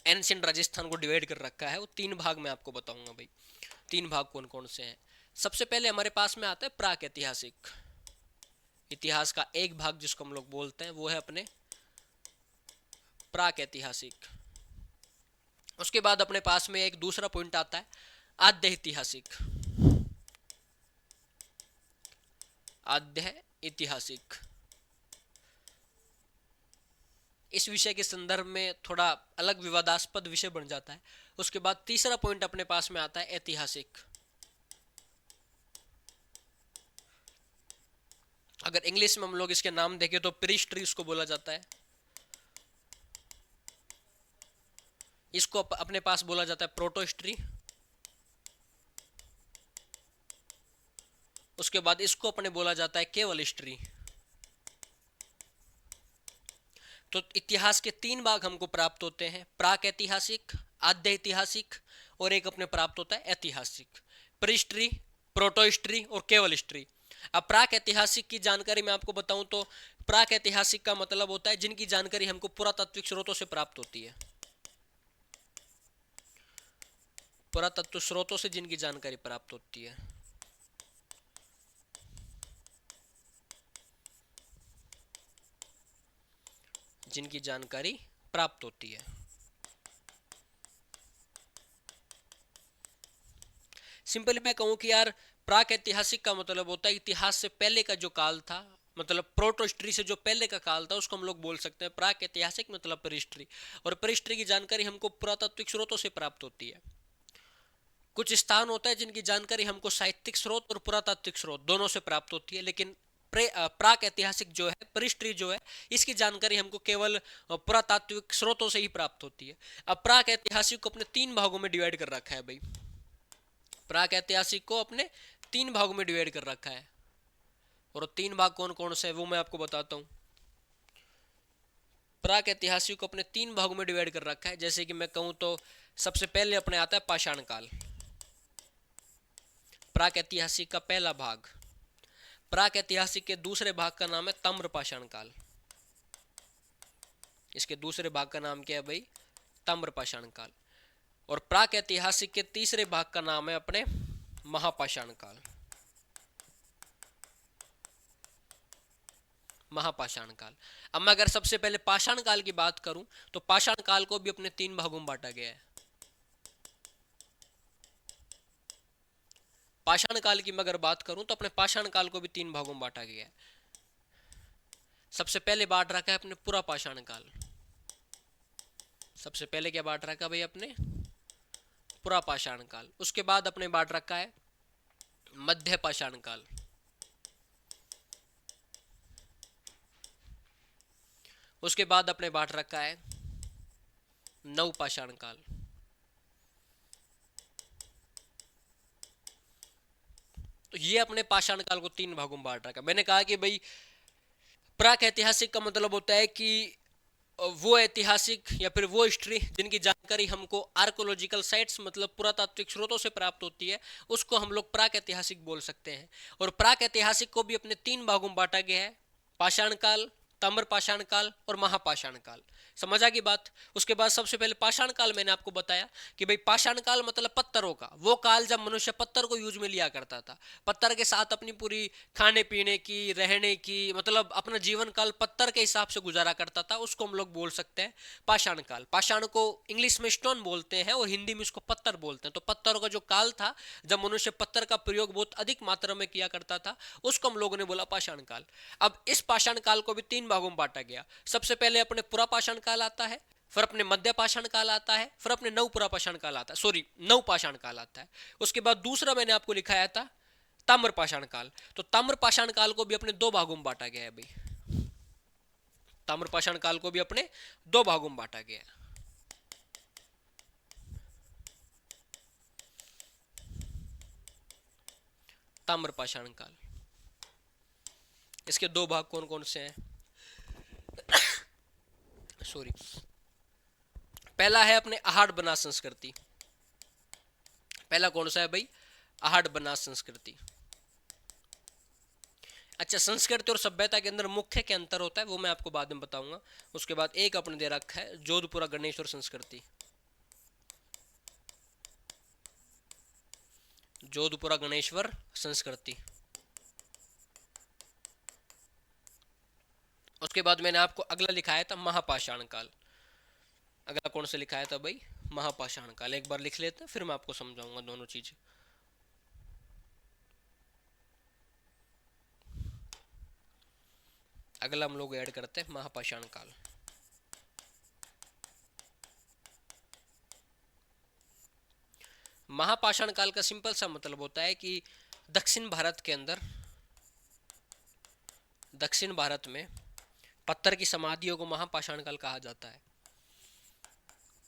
एंशिएंट राजस्थान को डिवाइड कर रखा है, वो तीन भाग मैं आपको बताऊंगा भाई। तीन भाग कौन कौन से हैं? सबसे पहले हमारे पास में आता है प्राक ऐतिहासिक। इतिहास का एक भाग जिसको हम लोग बोलते हैं वो है अपने प्राक ऐतिहासिक। उसके बाद अपने पास में एक दूसरा पॉइंट आता है आद्य ऐतिहासिक। आद्य ऐतिहासिक इस विषय के संदर्भ में थोड़ा अलग विवादास्पद विषय बन जाता है। उसके बाद तीसरा पॉइंट अपने पास में आता है ऐतिहासिक। अगर इंग्लिश में हम लोग इसके नाम देखें तो प्रीहिस्ट्री इसको बोला जाता है। इसको अपने पास बोला जाता है प्रोटोहिस्ट्री। उसके बाद इसको अपने बोला जाता है केवल हिस्ट्री। तो इतिहास के तीन भाग हमको प्राप्त होते हैं, प्राक ऐतिहासिक, आद्य ऐतिहासिक, और एक अपने प्राप्त होता है ऐतिहासिक। प्रीहिस्ट्री, प्रोटो हिस्ट्री और केवल हिस्ट्री। अब प्राक ऐतिहासिक की जानकारी मैं आपको बताऊं तो प्राक ऐतिहासिक का मतलब होता है जिनकी जानकारी हमको पुरातात्विक स्रोतों से प्राप्त होती है। पुरातत्व स्रोतों से जिनकी जानकारी प्राप्त होती है। जिनकी जानकारी प्राप्त होती है। सिंपली मैं कहूं कि यार प्राक ऐतिहासिक का मतलब होता है इतिहास से पहले का जो काल था, मतलब प्रोटो हिस्ट्री से जो पहले का काल था उसको हम लोग बोल सकते हैं प्राक ऐतिहासिक, मतलब प्रीहिस्ट्री। और प्रीहिस्ट्री की जानकारी हमको पुरातात्विक स्रोतों से प्राप्त होती है। कुछ स्थान होता है जिनकी जानकारी हमको साहित्यिक स्रोत और पुरातात्विक स्रोत दोनों से प्राप्त होती है, लेकिन प्राक ऐतिहासिक जो है, प्रीहिस्ट्री जो है, इसकी जानकारी हमको केवल पुरातात्विक स्रोतों से ही प्राप्त होती है। अब प्राक ऐतिहासिक को अपने तीन भागों में डिवाइड कर रखा है भाई। प्राक ऐतिहासिक को अपने तीन भागों में डिवाइड कर रखा है, और तीन भाग कौन कौन से है वो मैं आपको बताता हूँ। प्राक ऐतिहासिक को अपने तीन भागों में डिवाइड कर रखा है। जैसे कि मैं कहूँ तो सबसे पहले अपने आता है पाषाण काल। प्राक ऐतिहासिक का पहला भाग। प्राक ऐतिहासिक के दूसरे भाग का नाम है ताम्रपाषाण काल। इसके दूसरे भाग का नाम क्या है भाई? ताम्रपाषाण काल। और प्राक ऐतिहासिक के तीसरे भाग का नाम है अपने महापाषाण काल। महापाषाण काल। अब मैं अगर सबसे पहले पाषाण काल की बात करूं तो पाषाण काल को भी अपने 3 भागों में बांटा गया है। पाषाण काल की मैं अगर बात करूं तो अपने पाषाण काल को भी 3 भागों में बांटा गया है। सबसे पहले बांट रखा है अपने पूरा पाषाण काल। सबसे पहले क्या बांट रखा भाई अपने पूरा पाषाण काल। उसके बाद अपने बांट रखा है मध्य पाषाण काल। उसके बाद अपने बांट रखा है नव पाषाण काल। तो ये अपने पाषाण काल को 3 भागों में बांट रखा। मैंने कहा कि भाई प्राक ऐतिहासिक का मतलब होता है कि वो ऐतिहासिक या फिर वो हिस्ट्री जिनकी जानकारी हमको आर्कोलॉजिकल साइट्स मतलब पुरातात्विक स्रोतों से प्राप्त होती है, उसको हम लोग प्राक ऐतिहासिक बोल सकते हैं। और प्राक ऐतिहासिक को भी अपने 3 भागों में बांटा गया है, पाषाण काल, ताम्र पाषाण काल और महापाषाण काल। समझ आ गई बात। उसके बाद सबसे पहले पाषाण काल मैंने आपको बताया कि भाई पाषाण काल मतलब पत्थरों का वो काल जब मनुष्य पत्थर को यूज में लिया करता था, पत्थर के साथ अपनी पूरी खाने पीने की, रहने की, मतलब अपना जीवन काल पत्थर के हिसाब से गुजारा करता था, उसको हम लोग बोल सकते हैं पाषाण काल। पाषाण को इंग्लिश में स्टोन बोलते हैं और हिंदी में उसको पत्थर बोलते हैं। तो पत्थरों का जो काल था जब मनुष्य पत्थर का प्रयोग बहुत अधिक मात्रा में किया करता था, उसको हम लोगों ने बोला पाषाण काल। अब इस पाषाण काल को भी 3 भागों में बांटा गया। सबसे पहले अपने पुरा पाषाण काल आता है, फिर अपने मध्य पाषाण काल आता है, फिर अपने नव पुरा पाषाण काल आता है, सॉरी नव पाषाण काल आता है। उसके बाद दूसरा मैंने आपको लिखाया था ताम्र पाषाण काल। तो ताम्र पाषाण काल को भी अपने 2 भागों में बांटा गया है भाई। ताम्र पाषाण काल को भी अपने 2 भागों में बांटा गया है। ताम्र पाषाण काल, इसके 2 भाग कौन कौन से हैं? सॉरी, पहला है अपने आहड़ बनास संस्कृति। पहला कौन सा है भाई? आहड़ बनास संस्कृति। अच्छा, संस्कृति और सभ्यता के अंदर मुख्य क्या अंतर होता है वो मैं आपको बाद में बताऊंगा। उसके बाद एक अपने दे रखा है जोधपुरा गणेश्वर संस्कृति। जोधपुरा गणेश्वर संस्कृति। उसके बाद मैंने आपको अगला लिखाया था महापाषाण काल। अगला कौन सा लिखाया था भाई? महापाषाण काल। एक बार लिख लेते हैं फिर मैं आपको समझाऊंगा दोनों चीजें। अगला हम लोग ऐड करते हैं महापाषाण काल। महापाषाण काल का सिंपल सा मतलब होता है कि दक्षिण भारत के अंदर, दक्षिण भारत में पत्थर की समाधियों को महापाषाण काल कहा जाता है।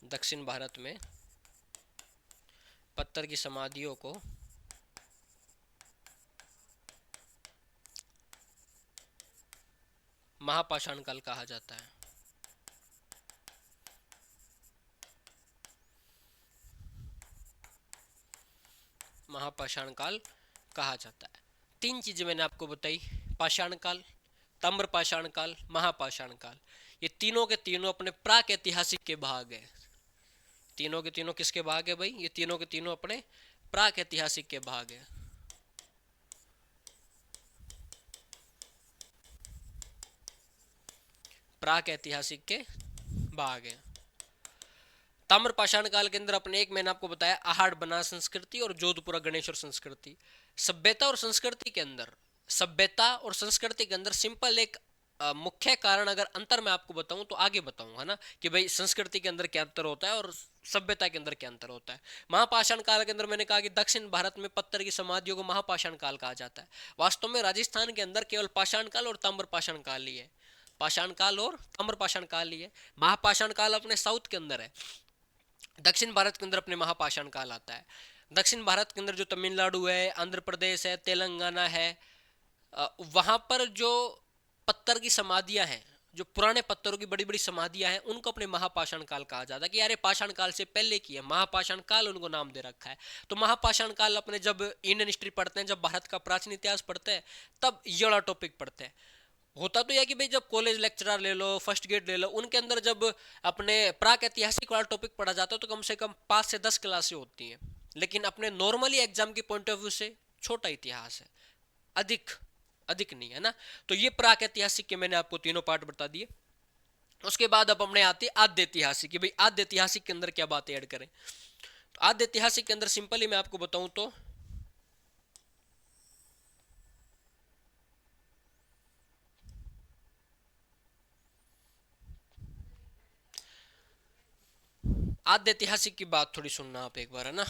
दक्षिण भारत में पत्थर की समाधियों को महापाषाण काल कहा जाता है। महापाषाण काल कहा जाता है। 3 चीजें मैंने आपको बताई, पाषाण काल, ताम्र पाषाण काल, महापाषाण काल। ये तीनों के तीनों अपने प्राक ऐतिहासिक के भाग है। तीनों के तीनों किसके भाग है भाई? ये तीनों के तीनों अपने प्राक ऐतिहासिक के भाग है। प्राक ऐतिहासिक के भाग है। ताम्र पाषाण काल के अंदर अपने एक मैंने आपको बताया आहड़ बनास संस्कृति और जोधपुरा गणेश्वर संस्कृति। सभ्यता और संस्कृति के अंदर, सभ्यता और संस्कृति के अंदर सिंपल एक मुख्य कारण अगर अंतर मैं आपको बताऊं तो आगे बताऊंगा ना कि भाई संस्कृति के अंदर क्या अंतर होता है और सभ्यता के अंदर क्या अंतर होता है। महापाषाण काल के अंदर मैंने कहा कि दक्षिण भारत में पत्थर की समाधियों को महापाषाण काल कहा जाता है। वास्तव में राजस्थान के अंदर केवल पाषाण काल और ताम्र पाषाण काल ही है। पाषाण काल और ताम्र पाषाण काल ही है। महापाषाण काल अपने साउथ के अंदर है। दक्षिण भारत के अंदर अपने महापाषाण काल आता है। दक्षिण भारत के अंदर जो तमिलनाडु है, आंध्र प्रदेश है, तेलंगाना है, वहां पर जो पत्थर की समाधियां हैं, जो पुराने पत्थरों की बड़ी बड़ी समाधियां हैं, उनको अपने महापाषाण काल कहा जाता है कि यार पाषाण काल से पहले की है, महापाषाण काल उनको नाम दे रखा है। तो महापाषाण काल अपने जब इंडियन हिस्ट्री पढ़ते हैं, जब भारत का प्राचीन इतिहास पढ़ते हैं, तब ये वाला टॉपिक पढ़ते हैं। होता तो यह कि भाई जब कॉलेज लेक्चरर ले लो, फर्स्ट ग्रेड ले लो, उनके अंदर जब अपने प्राक ऐतिहासिक वाला टॉपिक पढ़ा जाता है तो कम से कम 5 से 10 क्लासें होती हैं। लेकिन अपने नॉर्मली एग्जाम के पॉइंट ऑफ व्यू से छोटा इतिहास है, अधिक अधिक नहीं है ना। तो ये प्राक ऐतिहासिक के मैंने आपको तीनों पार्ट बता दिए। उसके बाद अब हमने आते आद्य ऐतिहासिक कि भाई आद्य ऐतिहासिक के अंदर क्या बातें ऐड करें। तो आद्य ऐतिहासिक के अंदर सिंपली मैं आपको बताऊं तो आद्य ऐतिहासिक की बात थोड़ी सुनना आप एक बार, है ना।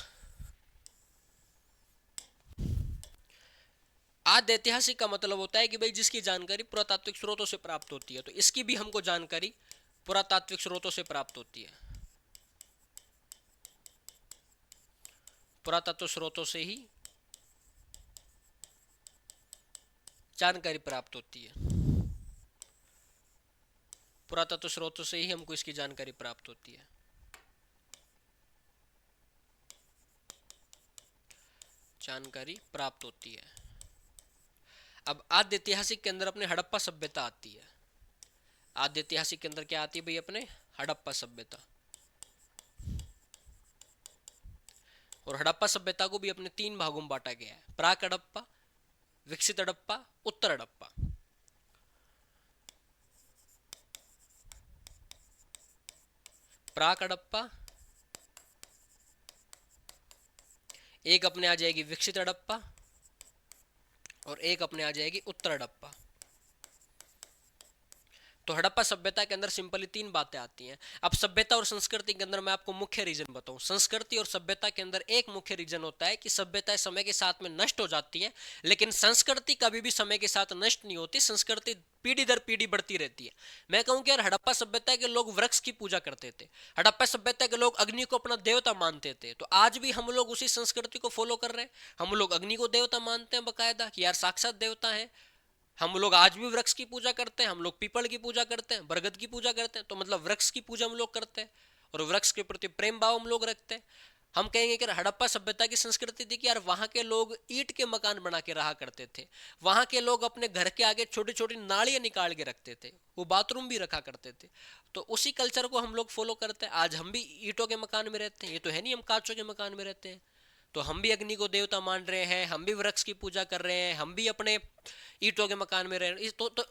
आद्य ऐतिहासिक का मतलब होता है कि भाई जिसकी जानकारी पुरातात्विक स्रोतों से प्राप्त होती है। तो इसकी भी हमको जानकारी पुरातात्विक स्रोतों से प्राप्त होती है, पुरातत्व स्रोतों से ही जानकारी प्राप्त होती है, पुरातत्व स्रोतों से ही हमको इसकी जानकारी प्राप्त होती है। जानकारी प्राप्त होती है। अब आद्य ऐतिहासिक के अंदर अपने हड़प्पा सभ्यता आती है। आद्य ऐतिहासिक के अंदर क्या आती है भाई, अपने हड़प्पा सभ्यता। और हड़प्पा सभ्यता को भी अपने तीन भागों में बांटा गया है, प्राक हड़प्पा, विकसित हड़प्पा, उत्तर हड़प्पा। प्राक हड़प्पा, एक अपने आ जाएगी विकसित हड़प्पा, और एक अपने आ जाएगी उत्तर हड़प्पा। तो हड़प्पा सभ्यता के अंदर सिंपली तीन बातें आती हैं। अब सभ्यता और संस्कृति के अंदर मैं आपको मुख्य रीजन बताऊं। संस्कृति और सभ्यता के अंदर एक मुख्य रीजन होता है कि सभ्यताएं समय के साथ में नष्ट हो जाती हैं, लेकिन संस्कृति कभी भी समय के साथ नष्ट नहीं होती। संस्कृति पीढ़ी दर पीढ़ी बढ़ती रहती है। मैं कहूं कि यार हड़प्पा सभ्यता के लोग वृक्ष की पूजा करते थे, हड़प्पा सभ्यता के लोग अग्नि को अपना देवता मानते थे। तो आज भी हम लोग उसी संस्कृति को फॉलो कर रहे हैं। हम लोग अग्नि को देवता मानते हैं बकायदा, कि यार साक्षात देवता है। हम लोग आज भी वृक्ष की पूजा करते हैं, हम लोग पीपल की पूजा करते हैं, बरगद की पूजा करते हैं। तो मतलब वृक्ष की पूजा हम लोग करते हैं और वृक्ष के प्रति प्रेम भाव हम लोग रखते हैं। हम कहेंगे कि हड़प्पा सभ्यता की संस्कृति थी कि यार वहां के लोग ईंट के मकान बना के रहा करते थे। वहां के लोग अपने घर के आगे छोटी छोटी नालियां निकाल के रखते थे, वो बाथरूम भी रखा करते थे। तो उसी कल्चर को हम लोग फॉलो करते हैं। आज हम भी ईंटों के मकान में रहते हैं, ये तो है नहीं हम कांचों के मकान में रहते हैं। तो हम भी अग्नि को देवता मान रहे हैं, हम भी वृक्ष की पूजा कर रहे हैं, हम भी अपने ईंटों के मकान में रह रहे हैं। तो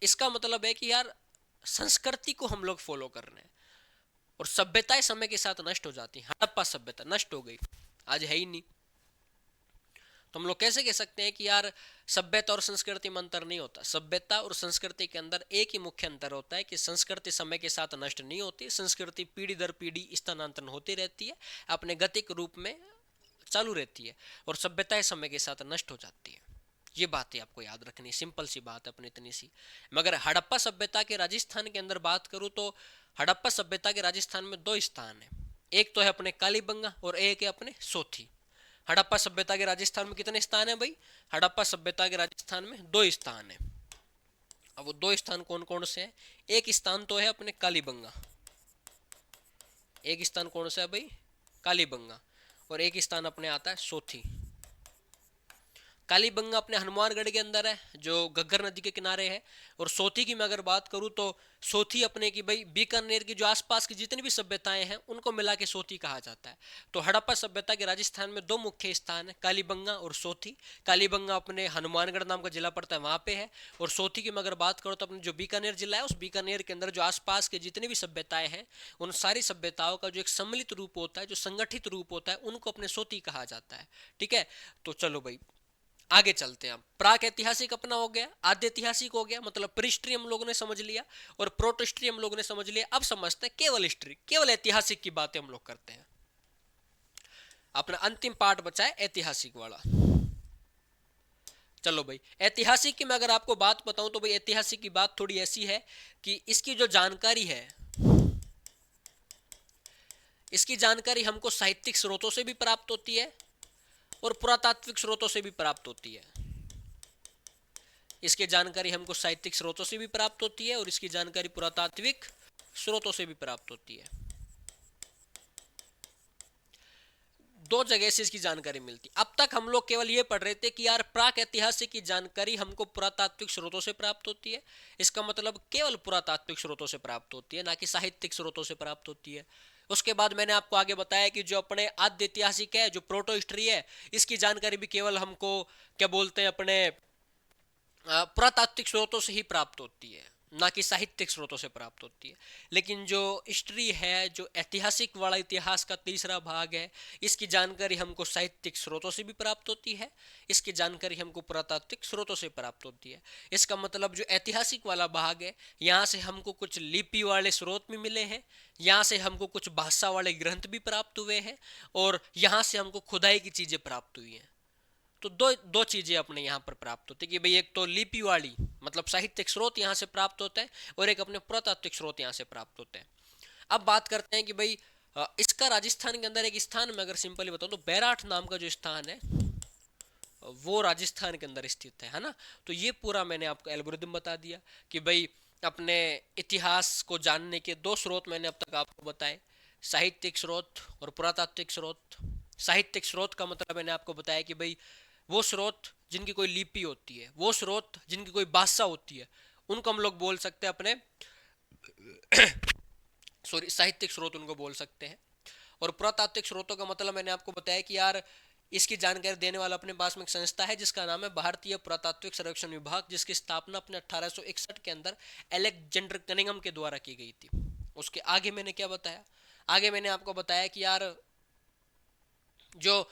इसका मतलब है कि यार संस्कृति को हम लोग फॉलो कर रहे हैं। और सभ्यताएं समय के साथ नष्ट हो जाती हैं। हड़प्पा सभ्यता नष्ट हो गई, आज है ही नहीं। तो हम लोग कैसे कह सकते हैं कि यार सभ्यता और संस्कृति में अंतर नहीं होता। सभ्यता और संस्कृति के अंदर एक ही मुख्य अंतर होता है कि संस्कृति समय के साथ नष्ट नहीं होती, संस्कृति पीढ़ी दर पीढ़ी स्थानांतरण होती रहती है, अपने गतिक रूप में चालू रहती है। और सभ्यताएं समय के साथ नष्ट हो जाती है। ये बातें आपको याद रखनी, सिंपल सी बात है अपनी इतनी सी। मगर हड़प्पा सभ्यता के राजस्थान के अंदर बात करूं तो हड़प्पा सभ्यता के राजस्थान में दो स्थान है। एक तो है अपने कालीबंगा और एक है अपने सोथी। हड़प्पा सभ्यता के राजस्थान में कितने स्थान है भाई? हड़प्पा सभ्यता के राजस्थान में दो स्थान है। अब वो दो स्थान कौन कौन से हैं? एक स्थान तो है अपने कालीबंगा, एक स्थान कौन सा है भाई? कालीबंगा। और एक स्थान अपने आता है सोथी। कालीबंगा अपने हनुमानगढ़ के अंदर है, जो घग्गर नदी के किनारे है। और सोथी की मैं अगर बात करूं तो सोथी अपने की भाई बीकानेर की जो आसपास की जितनी भी सभ्यताएं हैं उनको मिला के सोथी कहा जाता है। तो हड़प्पा सभ्यता के राजस्थान में दो मुख्य स्थान है, कालीबंगा और सोथी। कालीबंगा अपने हनुमानगढ़ नाम का जिला पड़ता है, वहां पे है। और सोथी की मैं अगर बात करूँ तो अपने जो बीकानेर जिला है, उस बीकानेर के अंदर जो आसपास के जितनी भी सभ्यताएं हैं उन सारी सभ्यताओं का जो एक सम्मिलित रूप होता है, जो संगठित रूप होता है, उनको अपने सोथी कहा जाता है। ठीक है, तो चलो भाई आगे चलते हैं। प्राक ऐतिहासिक अपना हो गया, आद्य ऐतिहासिक हो गया, मतलब प्री हिस्ट्री हम लोगों ने समझ लिया और प्रोटो हिस्ट्री हम लोगों ने समझ लिया। अब समझते हैं केवल हिस्ट्री, केवल ऐतिहासिक की बातें हम लोग करते हैं। अपना अंतिम पार्ट बचा है ऐतिहासिक वाला। चलो भाई ऐतिहासिक की मैं अगर आपको बात बताऊं तो भाई ऐतिहासिक की बात थोड़ी ऐसी है कि इसकी जो जानकारी है, इसकी जानकारी हमको साहित्यिक स्रोतों से भी प्राप्त होती है और पुरातात्विक स्रोतों से भी प्राप्त होती है। इसकी जानकारी हमको साहित्यिक स्रोतों से भी प्राप्त होती है और इसकी जानकारी पुरातात्विक स्रोतों से भी प्राप्त होती है। दो जगह से इसकी जानकारी मिलती। अब तक हम लोग केवल ये पढ़ रहे थे कि यार प्राक ऐतिहासिक की जानकारी हमको पुरातात्विक स्रोतों से प्राप्त होती है। इसका मतलब केवल पुरातात्विक स्रोतों से प्राप्त होती है, ना कि साहित्यिक स्रोतों से प्राप्त होती है। उसके बाद मैंने आपको आगे बताया कि जो अपने आद्य ऐतिहासिक है, जो प्रोटो हिस्ट्री है, इसकी जानकारी भी केवल हमको क्या बोलते हैं अपने पुरातात्विक स्रोतों से ही प्राप्त होती है, ना कि साहित्यिक स्रोतों से प्राप्त होती है। लेकिन जो हिस्ट्री है, जो ऐतिहासिक वाला इतिहास का तीसरा भाग है, इसकी जानकारी हमको साहित्यिक स्रोतों से भी प्राप्त होती है, इसकी जानकारी हमको पुरातात्विक स्रोतों से प्राप्त होती है। इसका मतलब जो ऐतिहासिक वाला भाग है, यहाँ से हमको कुछ लिपि वाले स्रोत भी मिले हैं, यहाँ से हमको कुछ भाषा वाले ग्रंथ भी प्राप्त हुए हैं, और यहाँ से हमको खुदाई की चीज़ें प्राप्त हुई हैं। तो दो दो चीजें अपने यहाँ पर प्राप्त होती है कि भाई एक तो लिपि वाली मतलब साहित्यिक स्रोत यहाँ से प्राप्त होता है, और एक अपने पुरातात्विक स्रोत यहाँ से प्राप्त होते हैं। अब बात करते हैं कि भाई इसका राजस्थान के अंदर एक स्थान में अगर सिंपली बताऊं तो बैराठ नाम का जो स्थान है वो राजस्थान के अंदर स्थित है ना। तो ये पूरा मैंने आपको एल्गोरिदम बता दिया कि भाई अपने इतिहास को जानने के दो स्रोत मैंने अब तक आपको बताए, साहित्यिक स्रोत और पुरातात्विक स्रोत। साहित्यिक स्रोत का मतलब मैंने आपको बताया कि भाई वो स्रोत जिनकी कोई लिपि होती है, वो स्रोत जिनकी कोई भाषा होती है, उनको हम लोग बोल सकते हैं अपने सॉरी साहित्यिक स्रोत उनको बोल सकते हैं। और पुरातात्विक स्रोतों का मतलब मैंने आपको बताया कि यार इसकी जानकारी देने वाला अपने पास में एक संस्था है जिसका नाम है भारतीय पुरातात्विक सर्वेक्षण विभाग, जिसकी स्थापना अपने 1861 के अंदर एलेक्जेंडर कनिंगम के द्वारा की गई थी। उसके आगे मैंने क्या बताया, आगे मैंने आपको बताया कि यार जो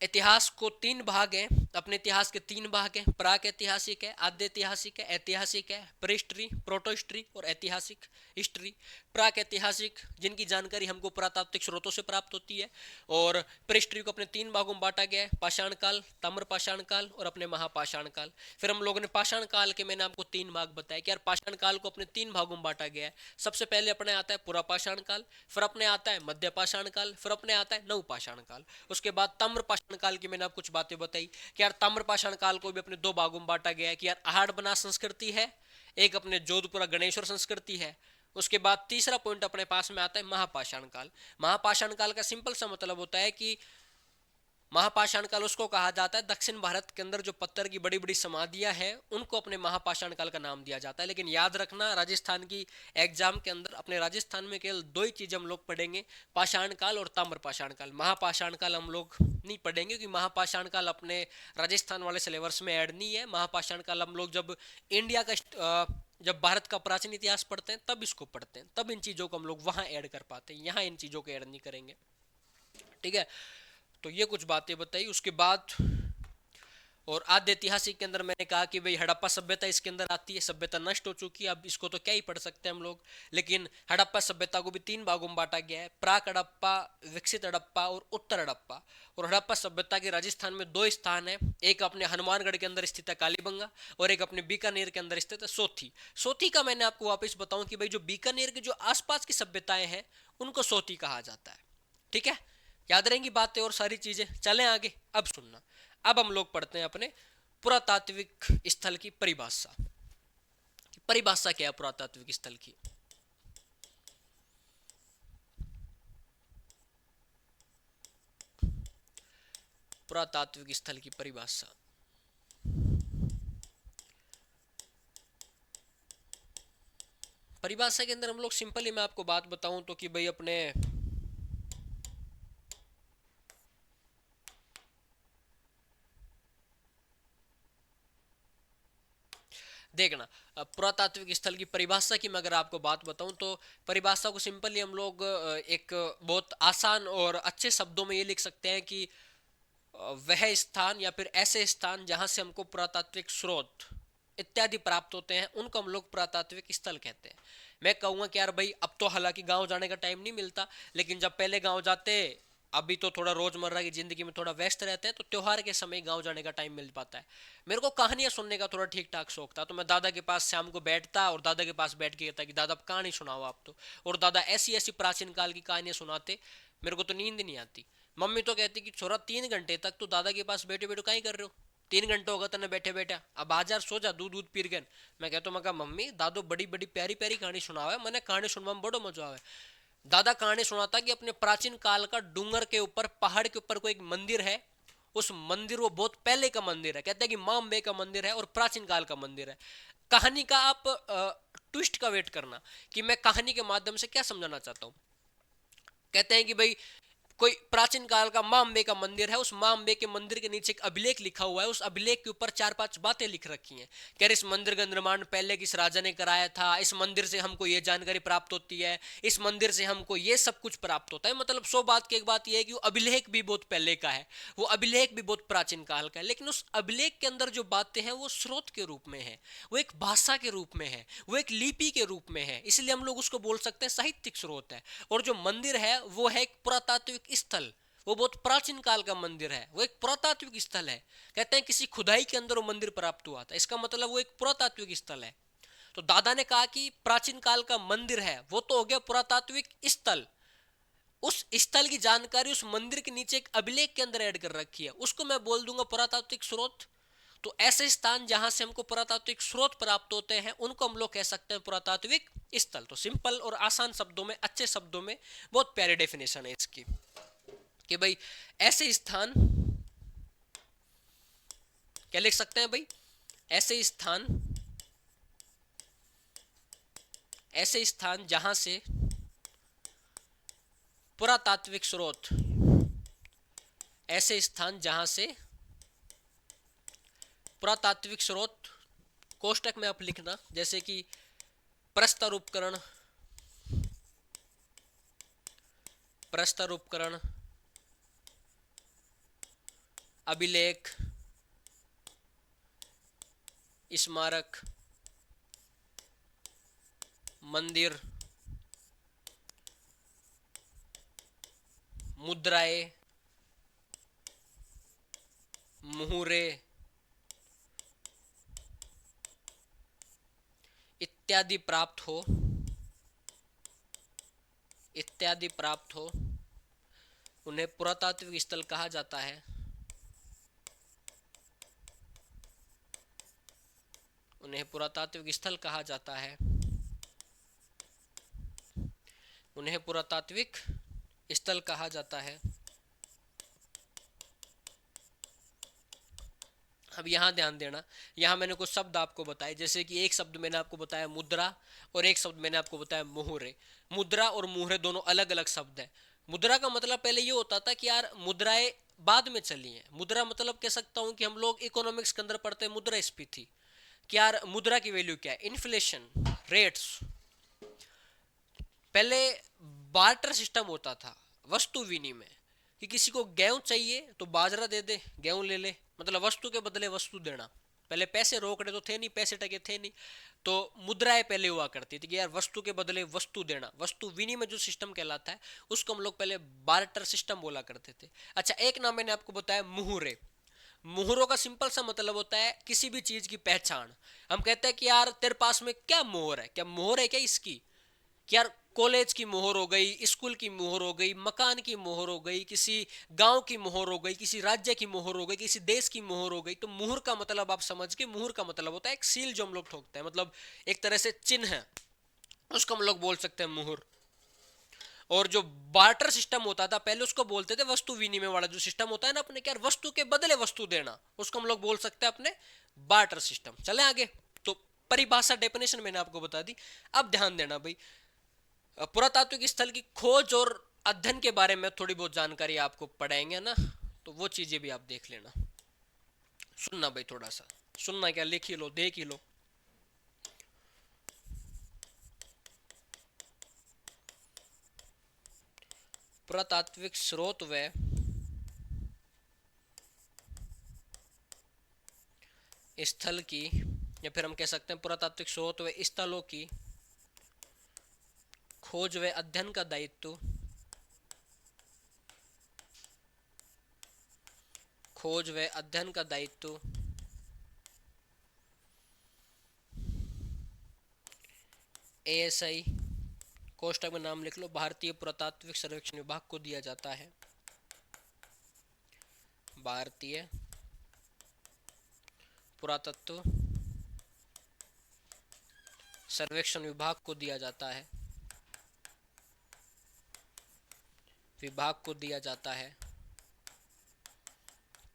इतिहास को तीन भाग हैं, अपने इतिहास के तीन भाग हैं, प्राक ऐतिहासिक है, आद्य ऐतिहासिक है, ऐतिहासिक है, प्रीहिस्ट्री, प्रोटो हिस्ट्री और ऐतिहासिक हिस्ट्री। प्राक ऐतिहासिक जिनकी जानकारी हमको पुरातात्विक स्रोतों से प्राप्त होती है, और प्रीहिस्ट्री को अपने तीन भागों में बांटा गया है, पाषाण काल, ताम्र पाषाण काल और अपने महापाषाण काल। फिर हम लोगों ने पाषाण काल के मैंने आपको तीन भाग बताया कि यार पाषाण काल को अपने तीन भागों में बांटा गया है। सबसे पहले अपने आता है पूरा पाषाण काल, फिर अपने आता है मध्य पाषाण काल, फिर अपने आता है नव पाषाण काल। उसके बाद ताम्र पाषाण काल की मैंने आपको कुछ बातें बताई कि यार ताम्र पाषाण काल को भी अपने दो भागों में बांटा गया है कि यार आहड़ संस्कृति है, एक अपने जोधपुरा गणेश्वर संस्कृति है। उसके बाद तीसरा पॉइंट अपने पास में आता है महापाषाण काल। महापाषाण काल का सिंपल सा मतलब होता है कि महापाषाण काल उसको कहा जाता है दक्षिण भारत के अंदर जो पत्थर की बड़ी बड़ी समाधियां हैं उनको अपने महापाषाण काल का नाम दिया जाता है। लेकिन याद रखना राजस्थान की एग्जाम के अंदर अपने राजस्थान में केवल दो ही चीजें हम लोग पढ़ेंगे, पाषाण काल और ताम्र पाषाण काल। महापाषाण काल हम लोग नहीं पढ़ेंगे क्योंकि महापाषाण काल अपने राजस्थान वाले सिलेबस में ऐड नहीं है। महापाषाण काल हम लोग जब इंडिया का जब भारत का प्राचीन इतिहास पढ़ते हैं तब इसको पढ़ते हैं, तब इन चीजों को हम लोग वहां ऐड कर पाते हैं, यहाँ इन चीजों को ऐड नहीं करेंगे। ठीक है, तो ये कुछ बातें बताई। उसके बाद और आद्य ऐतिहासिक के अंदर मैंने कहा कि भाई हड़प्पा सभ्यता इसके अंदर आती है, सभ्यता नष्ट हो चुकी है, अब इसको तो क्या ही पढ़ सकते हैं हम लोग। लेकिन हड़प्पा सभ्यता को भी तीन भागों में बांटा गया है, प्राक हड़प्पा, विकसित हड़प्पा और उत्तर हड़प्पा। और हड़प्पा सभ्यता के राजस्थान में दो स्थान है, एक अपने हनुमानगढ़ के अंदर स्थित है कालीबंगा, और एक अपने बीकानेर के अंदर स्थित है सोथी। सोथी का मैंने आपको वापस बताऊं कि भाई जो बीकानेर के जो आसपास की सभ्यताएं हैं उनको सोथी कहा जाता है। ठीक है, याद रहेंगी बातें और सारी चीजें। चलें आगे, अब सुनना। अब हम लोग पढ़ते हैं अपने पुरातात्विक स्थल की परिभाषा। परिभाषा क्या है पुरातात्विक स्थल की? पुरातात्विक स्थल की परिभाषा, परिभाषा के अंदर हम लोग सिंपली मैं आपको बात बताऊं तो कि भाई अपने देखना, पुरातात्विक स्थल की परिभाषा की मैं अगर आपको बात बताऊं तो परिभाषा को सिंपली हम लोग एक बहुत आसान और अच्छे शब्दों में ये लिख सकते हैं कि वह स्थान या फिर ऐसे स्थान जहां से हमको पुरातात्विक स्रोत इत्यादि प्राप्त होते हैं उनको हम लोग पुरातात्विक स्थल कहते हैं। मैं कहूँगा कि यार भाई अब तो हालांकि गांव जाने का टाइम नहीं मिलता, लेकिन जब पहले गांव जाते, अभी तो थोड़ा रोजमर्रा की जिंदगी में थोड़ा व्यस्त रहते हैं, तो त्योहार के समय गांव जाने का टाइम मिल पाता है। मेरे को कहानियां सुनने का थोड़ा ठीक ठाक शौक था, तो मैं दादा के पास शाम को बैठता और दादा के पास बैठ के कहता कि दादा कहानी सुनाओ आप तो। और दादा ऐसी ऐसी प्राचीन काल की कहानियां सुनाते, मेरे को तो नींद नहीं आती। मम्मी तो कहती कि छोरा 3 घंटे तक तो दादा के पास बैठे बैठे कहीं कर रहे हो, 3 घंटे होगा तने बैठे बैठा, अब आजार सो जा, दूध दूध पीर गए। मैं कहता मैं कहा मम्मी दादो बड़ी बड़ी प्यारी प्यारी कहानी सुनाओ है, मैंने कहानी सुनवा में बड़ो मजा आवे। दादा कहानी सुनाता कि अपने प्राचीन काल का डूंगर के ऊपर पहाड़ के ऊपर कोई एक मंदिर है, उस मंदिर वो बहुत पहले का मंदिर है, कहते हैं कि माँ अम्बे का मंदिर है और प्राचीन काल का मंदिर है। कहानी का आप ट्विस्ट का वेट करना कि मैं कहानी के माध्यम से क्या समझाना चाहता हूँ। कहते हैं कि भाई कोई प्राचीन काल का मां अम्बे का मंदिर है, उस मां अम्बे के मंदिर के नीचे एक अभिलेख लिखा हुआ है, उस अभिलेख के ऊपर 4-5 बातें लिख रखी हैं कि इस मंदिर का निर्माण पहले किस राजा ने कराया था, इस मंदिर से हमको ये जानकारी प्राप्त होती है, इस मंदिर से हमको ये सब कुछ प्राप्त होता है। मतलब 100 बात की एक बात यह है कि वो अभिलेख भी बहुत पहले का है, वो अभिलेख भी बहुत प्राचीन काल का है, लेकिन उस अभिलेख के अंदर जो बातें हैं वो स्रोत के रूप में है, वो एक भाषा के रूप में है, वो एक लिपि के रूप में है, इसलिए हम लोग उसको बोल सकते हैं साहित्यिक स्रोत है। और जो मंदिर है वो है एक पुरातात्विक स्थल, वो बहुत प्राचीन काल का मंदिर है, वो एक पुरातात्विक स्थल है। कहते हैं किसी खुदाई के अंदर वो मंदिर प्राप्त हुआ था, इसका मतलब वो एक पुरातात्विक स्थल है। तो दादा ने कहा कि प्राचीन काल का मंदिर है, वो तो हो गया पुरातात्विक स्थल। उस स्थल की जानकारी उस मंदिर के नीचे एक अभिलेख के अंदर ऐड कर रखी है, उसको मैं बोल दूंगा पुरातात्विक स्रोत। तो ऐसे स्थान जहां से हमको पुरातात्विक स्रोत प्राप्त होते हैं उनको हम लोग कह सकते हैं पुरातात्विक स्थल। तो सिंपल और आसान शब्दों में, अच्छे शब्दों में, बहुत प्यारी डेफिनेशन है इसकी कि भाई ऐसे स्थान, क्या लिख सकते हैं भाई, ऐसे स्थान, ऐसे स्थान जहां से पुरातात्विक स्रोत, ऐसे स्थान जहां से पुरातात्विक स्रोत, कोष्टक में आप लिखना जैसे कि प्रस्तर उपकरण, प्रस्तर उपकरण, अभिलेख, स्मारक, मंदिर, मुद्राएं, मुहूरे इत्यादि प्राप्त हो, इत्यादि प्राप्त हो, उन्हें पुरातात्विक स्थल कहा जाता है। उन्हें पुरातात्विक स्थल कहा जाता है, उन्हें पुरातात्विक स्थल कहा जाता है। अब यहाँ ध्यान देना, यहाँ मैंने कुछ शब्द आपको बताए, जैसे कि एक शब्द मैंने आपको बताया मुद्रा और एक शब्द मैंने आपको बताया मुहरे। मुद्रा और मुहरे दोनों अलग अलग शब्द हैं। मुद्रा का मतलब पहले ये होता था कि यार मुद्राएं बाद में चली हैं। मुद्रा मतलब कह सकता हूँ कि हम लोग इकोनॉमिक्स के अंदर पढ़ते हैं मुद्रास्फीति, कि यार मुद्रा की वैल्यू क्या है, इन्फ्लेशन रेट्स। पहले बार्टर सिस्टम होता था, वस्तु विनिमय, कि किसी को गेहूं चाहिए तो बाजरा दे दे, गेहूं ले ले, मतलब वस्तु के बदले वस्तु देना। पहले पैसे रोकड़े तो थे नहीं, पैसे टके थे नहीं, तो मुद्राएं पहले हुआ करती थी कि यार वस्तु के बदले वस्तु देना, वस्तु विनिमय जो सिस्टम कहलाता है उसको हम लोग पहले बार्टर सिस्टम बोला करते थे। अच्छा, एक नाम मैंने आपको बताया मुहूरे। मुहरों का सिंपल सा मतलब होता है किसी भी चीज की पहचान। हम कहते हैं कि यार तेरे पास में क्या मोहर है, क्या मोहर है क्या इसकी, कि यार कॉलेज की मोहर हो गई, स्कूल की मोहर हो गई, मकान की मोहर हो गई, किसी गांव की मोहर हो गई, किसी राज्य की मोहर हो गई, किसी देश की मोहर हो गई। तो मुहर का मतलब आप समझ के, मुहर का मतलब होता है एक सील जो हम लोग ठोकते हैं, मतलब एक तरह से चिन्ह है, उसको हम लोग बोल सकते हैं मुहर। और जो बार्टर सिस्टम होता था पहले, उसको बोलते थे वस्तु विनिमय वाला जो सिस्टम होता है ना अपने, क्या वस्तु के बदले वस्तु देना, उसको हम लोग बोल सकते हैं अपने बार्टर सिस्टम। चले आगे। तो परिभाषा डेफिनेशन मैंने आपको बता दी। अब ध्यान देना भाई, पुरातात्विक स्थल की खोज और अध्ययन के बारे में थोड़ी बहुत जानकारी आपको पढ़ाएंगे ना, तो वो चीजें भी आप देख लेना। सुनना भाई, थोड़ा सा सुनना, क्या लिख ही लो, देख ही लो। पुरातात्विक स्रोत व स्थल की, या फिर हम कह सकते हैं पुरातात्विक स्रोत व स्थलों की खोज व अध्ययन का दायित्व, खोज व अध्ययन का दायित्व ASI, कोष्टक में नाम लिख लो, भारतीय पुरातात्विक सर्वेक्षण विभाग को दिया जाता है। भारतीय पुरातत्व सर्वेक्षण विभाग को दिया जाता है, विभाग को दिया जाता है।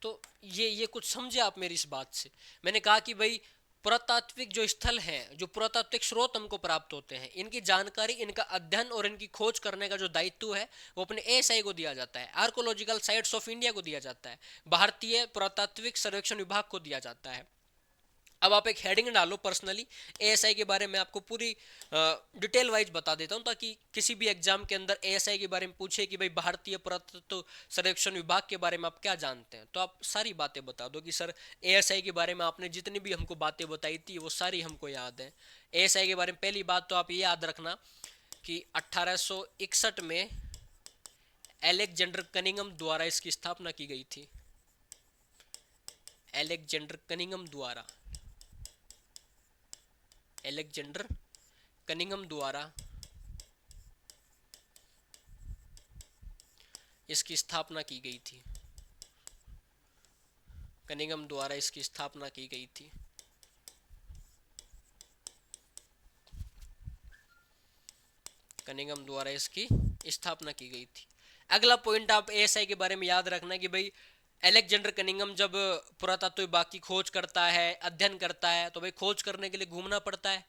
तो ये कुछ समझे आप मेरी इस बात से। मैंने कहा कि भाई पुरातात्विक जो स्थल हैं, जो पुरातात्विक स्रोत हमको प्राप्त होते हैं, इनकी जानकारी, इनका अध्ययन और इनकी खोज करने का जो दायित्व है वो अपने एएसआई को दिया जाता है, आर्कोलॉजिकल साइट्स ऑफ इंडिया को दिया जाता है, भारतीय पुरातात्विक सर्वेक्षण विभाग को दिया जाता है। अब आप एक हेडिंग डालो पर्सनली एएसआई के बारे में, आपको पूरी डिटेल वाइज बता देता हूँ, ताकि किसी भी एग्जाम के अंदर एएसआई के बारे में पूछे कि भाई भारतीय पुरातत्व सर्वेक्षण विभाग के बारे में आप क्या जानते हैं, तो आप सारी बातें बता दो कि सर एएसआई के बारे में आपने जितनी भी हमको बातें बताई थी वो सारी हमको याद है। एएसआई के बारे में पहली बात तो आप ये याद रखना कि 1861 में एलेक्जेंडर कनिंगम द्वारा इसकी स्थापना की गई थी। एलेक्जेंडर कनिंगम द्वारा, एलेक्जेंडर कनिंगम द्वारा इसकी स्थापना की गई थी। कनिंगम द्वारा इसकी स्थापना की गई थी। कनिंगम द्वारा इसकी स्थापना की गई थी। अगला पॉइंट आप एएसआई के बारे में याद रखना कि भाई एलेक्जेंडर कनिंगम जब पुरातत्व विभाग की खोज करता है, अध्ययन करता है, तो भाई खोज करने के लिए घूमना पड़ता है,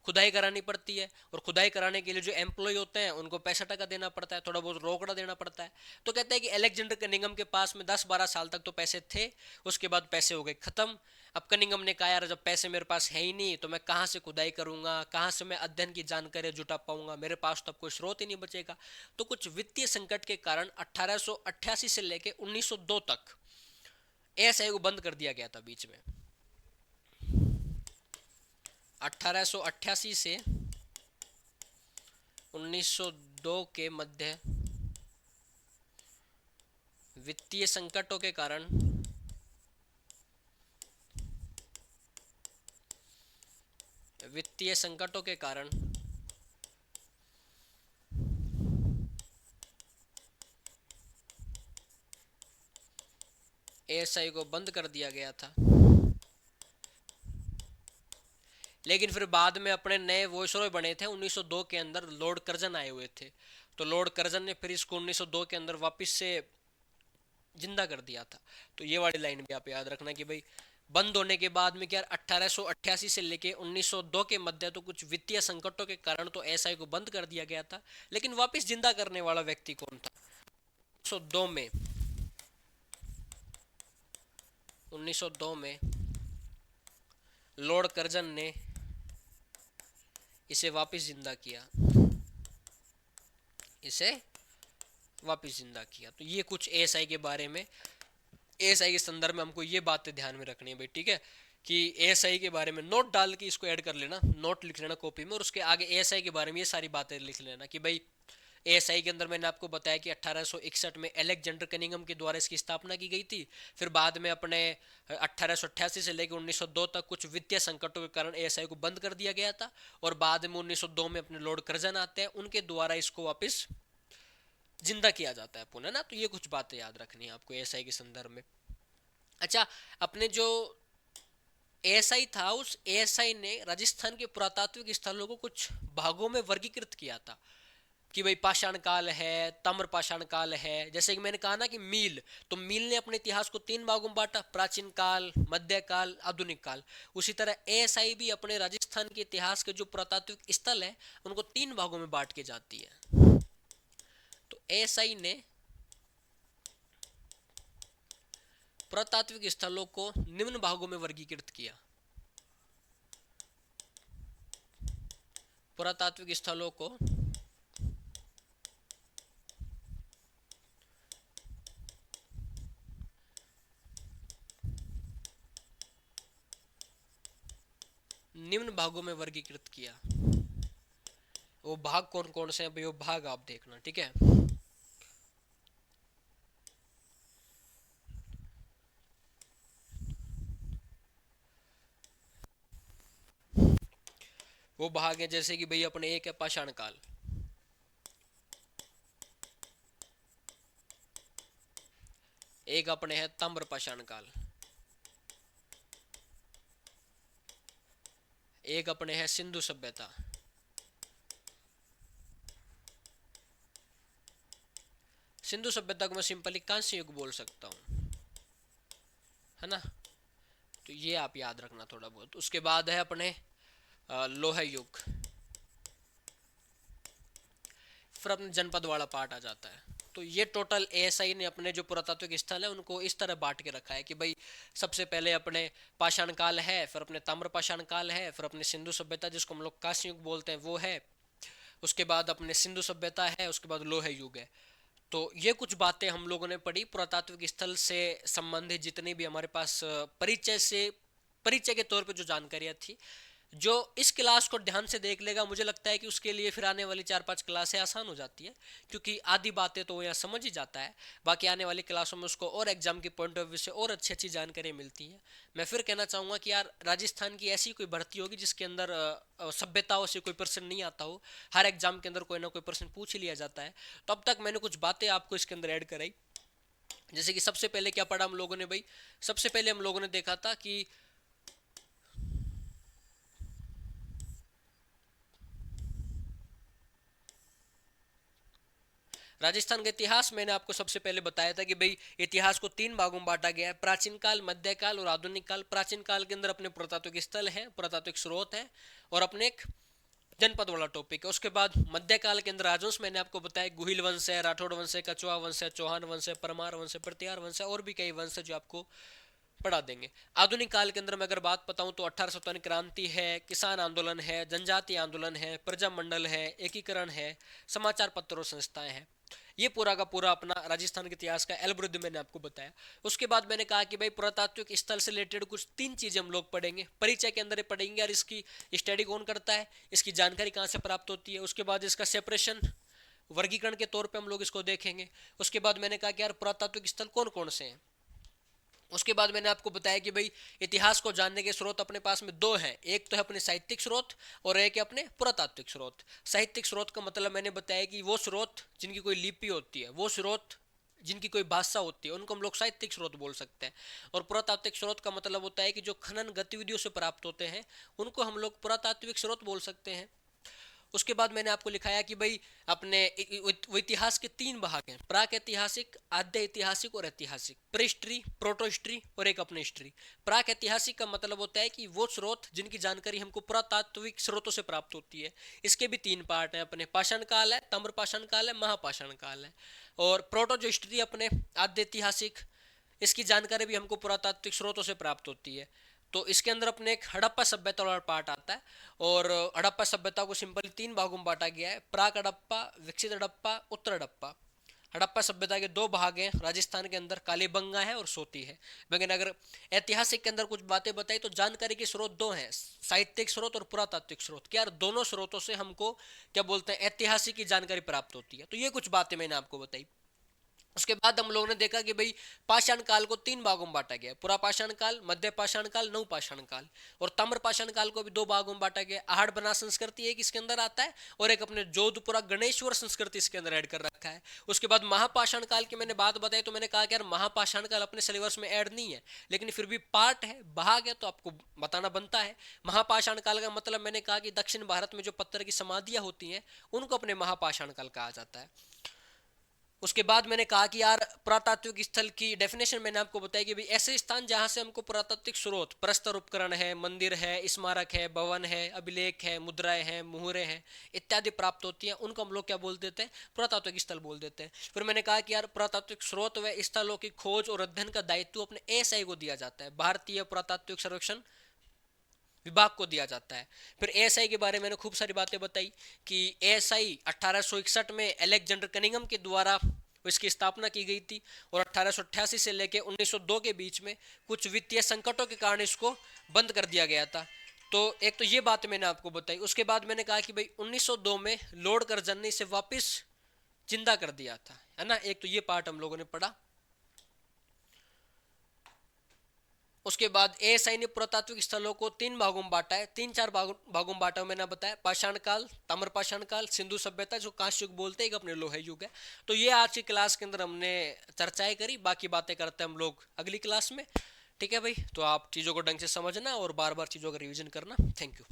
खुदाई करानी पड़ती है, और खुदाई कराने के लिए जो एम्प्लॉय होते हैं उनको पैसा टका देना पड़ता है, थोड़ा बहुत रोकड़ा देना पड़ता है। तो कहते हैं कि एलेक्जेंडर कनिंगम के पास में 10-12 साल तक तो पैसे थे, उसके बाद पैसे हो गए खत्म। अब कनिंगम ने कहा यार जब पैसे मेरे पास है ही नहीं तो मैं कहाँ से खुदाई करूंगा, कहाँ से मैं अध्ययन की जानकारी जुटा पाऊंगा, मेरे पास तो अब कोई स्रोत ही नहीं बचेगा। तो कुछ वित्तीय संकट के कारण 1888 से लेके 1902 तक एएसआई को बंद कर दिया गया था बीच में। 1888 से 1902 के मध्य वित्तीय संकटों के कारण वित्तीय संकटों के कारण एएसआई को बंद कर दिया गया था। लेकिन फिर बाद में अपने नए वॉइसरॉय बने थे 1902 के अंदर, लॉर्ड कर्जन आए हुए थे, तो लॉर्ड कर्जन ने फिर इसको 1902 के अंदर वापस से जिंदा कर दिया था। तो ये वाली लाइन भी आप याद रखना कि भाई बंद होने के बाद में क्या 1888 से लेके 1902 के मध्य तो कुछ वित्तीय संकटों के कारण तो एसआई को बंद कर दिया गया था, लेकिन वापस जिंदा करने वाला व्यक्ति कौन था? 1902 में 1902 में लॉर्ड कर्जन ने इसे वापस जिंदा किया, इसे वापस जिंदा किया। तो ये कुछ एएसआई के बारे में, एएसआई के संदर्भ में हमको ये बातें ध्यान में रखनी है भाई, ठीक है, कि एएसआई के बारे में नोट डाल के इसको ऐड कर लेना, नोट लिख लेना कॉपी में, और उसके आगे एएसआई के बारे में ये सारी बातें लिख लेना कि भाई एएसआई के अंदर मैंने आपको बताया कि 1861 में अलेक्जेंडर कनिंगम के द्वारा इसकी स्थापना की गई थी। फिर बाद में अपने 1888 से लेकर 1902 तक कुछ वित्तीय संकटों के कारण एएसआई को बंद कर दिया गया था, और बाद में 1902 में अपने लॉर्ड कर्जन आते हैं, उनके द्वारा इसको वापस जिंदा किया जाता है पुनः ना। तो ये कुछ बातें याद रखनी है आपको एएसआई के संदर्भ में। अच्छा, अपने जो एएसआई था, उस एएसआई ने राजस्थान के पुरातात्विक स्थलों को कुछ भागों में वर्गीकृत किया था कि भाई पाषाण काल है, ताम्र पाषाण काल है। जैसे कि मैंने कहा ना कि मील, तो मील ने अपने इतिहास को 3 भागों में बांटा, प्राचीन काल, मध्य काल, आधुनिक काल। उसी तरह एएसआई भी अपने राजस्थान के इतिहास के जो पुरातात्विक स्थल है उनको 3 भागों में बांट के जाती है। तो एएसआई ने पुरातात्विक स्थलों को निम्न भागों में वर्गीकृत किया। पुरातात्विक स्थलों को निम्न भागों में वर्गीकृत किया। वो भाग कौन कौन से हैं भाई, वो भाग आप देखना, ठीक है। वो भाग है जैसे कि भाई अपने एक है पाषाण काल, एक अपने है ताम्र पाषाण काल, एक अपने है सिंधु सभ्यता, सिंधु सभ्यता को मैं सिंपली कांस्य युग बोल सकता हूं, है ना। तो ये आप याद रखना थोड़ा बहुत। उसके बाद है अपने लोह युग, फिर अपने जनपद वाला पार्ट आ जाता है। तो ये टोटल एएसआई ने अपने जो पुरातात्विक स्थल है उनको इस तरह बांट के रखा है कि भाई सबसे पहले अपने पाषाण काल है, फिर अपने ताम्र पाषाण काल है, फिर अपने सिंधु सभ्यता जिसको हम लोग कांस्य युग बोलते हैं वो है, उसके बाद अपने सिंधु सभ्यता है, उसके बाद लोह युग है। तो ये कुछ बातें हम लोगों ने पढ़ी पुरातात्विक स्थल से संबंधित जितनी भी हमारे पास परिचय के तौर पे जो जानकारियां थी। जो इस क्लास को ध्यान से देख लेगा मुझे लगता है कि उसके लिए फिर आने वाली 4-5 क्लासें आसान हो जाती है, क्योंकि आधी बातें तो वो यहाँ समझ ही जाता है। बाकी आने वाली क्लासों में उसको और एग्जाम की पॉइंट ऑफ व्यू से और अच्छी अच्छी जानकारी मिलती है। मैं फिर कहना चाहूँगा कि यार राजस्थान की ऐसी कोई भर्ती होगी जिसके अंदर सभ्यताओं से कोई प्रश्न नहीं आता हो। हर एग्जाम के अंदर कोई ना कोई प्रश्न पूछ ही लिया जाता है। तो अब तक मैंने कुछ बातें आपको इसके अंदर ऐड कराई। जैसे कि सबसे पहले क्या पढ़ा हम लोगों ने भाई, सबसे पहले हम लोगों ने देखा था कि राजस्थान का इतिहास मैंने आपको सबसे पहले बताया था कि भाई इतिहास को 3 भागों में बांटा गया है, प्राचीन काल, मध्यकाल और आधुनिक काल। प्राचीन काल के अंदर अपने पुरातात्विक स्थल है, पुरातात्विक स्रोत है और अपने एक जनपद वाला टॉपिक है। उसके बाद मध्यकाल के अंदर राजवंश मैंने आपको बताया, गुहिल वंश है, राठौड़ वंश है, कछुआ वंश है, चौहान वंश है, परमार वंश है, प्रतिहार वंश है और भी कई वंश है जो आपको पढ़ा देंगे। आधुनिक काल के अंदर मैं अगर बात बताऊं तो 1857 क्रांति है, किसान आंदोलन है, जनजातीय आंदोलन है, प्रजा मंडल है, एकीकरण है, समाचार पत्र और संस्थाएं हैं। ये पूरा का पूरा अपना राजस्थान के इतिहास का एल्ब्रिद मैंने आपको बताया। उसके बाद मैंने कहा कि भाई पुरातात्विक स्थल से रिलेटेड कुछ 3 चीजें हम लोग पढ़ेंगे, परिचय के अंदर पढ़ेंगे और इसकी स्टडी कौन करता है, इसकी जानकारी कहाँ से प्राप्त होती है। उसके बाद इसका सेपरेशन, वर्गीकरण के तौर पे हम लोग इसको देखेंगे। उसके बाद मैंने कहा कि यार पुरातात्विक स्थल कौन कौन से हैं। उसके बाद मैंने आपको बताया कि भाई इतिहास को जानने के स्रोत अपने पास में 2 हैं, एक तो है अपने साहित्यिक स्रोत और एक है अपने पुरातात्विक स्रोत। साहित्यिक स्रोत का मतलब मैंने बताया कि वो स्रोत जिनकी कोई लिपि होती है, वो स्रोत जिनकी कोई भाषा होती है, उनको हम लोग साहित्यिक स्रोत बोल सकते हैं। और पुरातात्विक स्रोत का मतलब होता है कि जो खनन गतिविधियों से प्राप्त होते हैं उनको हम लोग पुरातात्विक स्रोत बोल सकते हैं। उसके बाद मैंने आपको लिखाया कि भाई अपने वो इतिहास के 3 भाग हैं, प्राक ऐतिहासिक, आद्य ऐतिहासिक और ऐतिहासिक, प्री हिस्ट्री, प्रोटो हिस्ट्री और एक अपनी हिस्ट्री। प्राक ऐतिहासिक का मतलब होता है कि वो स्रोत जिनकी जानकारी हमको पुरातात्विक स्रोतों से प्राप्त होती है। इसके भी 3 पार्ट हैं, अपने पाषाण काल है, ताम्र पाषाण काल है, महापाषाण काल है। और प्रोटो जो हिस्ट्री अपने आद्य ऐतिहासिक, इसकी जानकारी भी हमको पुरातात्विक स्रोतों से प्राप्त होती है। तो इसके अंदर अपने एक हड़प्पा सभ्यता वाला पार्ट आता है। और हड़प्पा सभ्यता को सिंपली 3 भागों में बांटा गया है, प्राक हड़प्पा, विकसित हड़प्पा, उत्तर हड़प्पा। हड़प्पा सभ्यता के 2 भाग हैं राजस्थान के अंदर, कालीबंगा है और सोती है। लेकिन अगर ऐतिहासिक के अंदर कुछ बातें बताई तो जानकारी के स्रोत 2 हैं, साहित्यिक स्रोत और पुरातात्विक स्रोत। क्या दोनों स्रोतों से हमको क्या बोलते हैं, ऐतिहासिक की जानकारी प्राप्त होती है। तो ये कुछ बातें मैंने आपको बताई। उसके बाद हम लोगों ने देखा कि भाई पाषाण काल को 3 भागों में बांटा गया, पुरा पाषाण काल, मध्य पाषाण काल, नव पाषाण काल। और ताम्र पाषाण काल को भी 2 भागों में बांटा गया, आहड़ बना संस्कृति एक इसके अंदर आता है और एक अपने जोधपुरा गणेश्वर संस्कृति इसके अंदर ऐड कर रखा है। उसके बाद महापाषाण काल की मैंने बात बताई तो मैंने कहा कि यार महापाषाण काल अपने सिलेबस में ऐड नहीं है, लेकिन फिर भी पार्ट है, भाग है, तो आपको बताना बनता है। महापाषाण काल का मतलब मैंने कहा कि दक्षिण भारत में जो पत्थर की समाधियां होती हैं उनको अपने महापाषाण काल कहा जाता है। उसके बाद मैंने कहा कि यार पुरातात्विक स्थल की डेफिनेशन मैंने आपको बताई कि भाई ऐसे स्थान जहां से हमको पुरातात्विक स्रोत, प्रस्तर उपकरण है, मंदिर है, स्मारक है, भवन है, अभिलेख है, मुद्राएं हैं, मुहरें हैं इत्यादि प्राप्त होती हैं, उनको हम लोग क्या बोल देते हैं, पुरातात्विक स्थल बोल देते हैं। फिर मैंने कहा कि यार पुरातात्विक स्रोत व स्थलों की खोज और अध्ययन का दायित्व अपने एएसआई को दिया जाता है, भारतीय पुरातात्विक सर्वेक्षण विभाग को दिया जाता है। फिर एएसआई के बारे में मैंने खूब सारी बातें बताई कि एएसआई 1861 में अलेक्जेंडर कनिंघम के द्वारा इसकी स्थापना की गई थी और 1888 से लेकर 1902 के बीच में कुछ वित्तीय संकटों के कारण इसको बंद कर दिया गया था। तो एक तो ये बात मैंने आपको बताई। उसके बाद मैंने कहा कि भाई 1902 में लॉर्ड कर्जन ने इसे वापस जिंदा कर दिया था, है ना। एक तो ये पार्ट हम लोगों ने पढ़ा। उसके बाद एएसआई ने पुरातात्विक स्थलों को 3 भागों में बांटा है, 3-4 भागों में बांटा मैंने बताया, पाषाण काल, ताम्र पाषाण काल, सिंधु सभ्यता जो कांस्य युग बोलते हैं, एक अपने लोह युग है। तो ये आज की क्लास के अंदर हमने चर्चाएं करी, बाकी बातें करते हैं हम लोग अगली क्लास में। ठीक है भाई, तो आप चीज़ों को ढंग से समझना और बार बार चीज़ों का रिविजन करना। Thank you.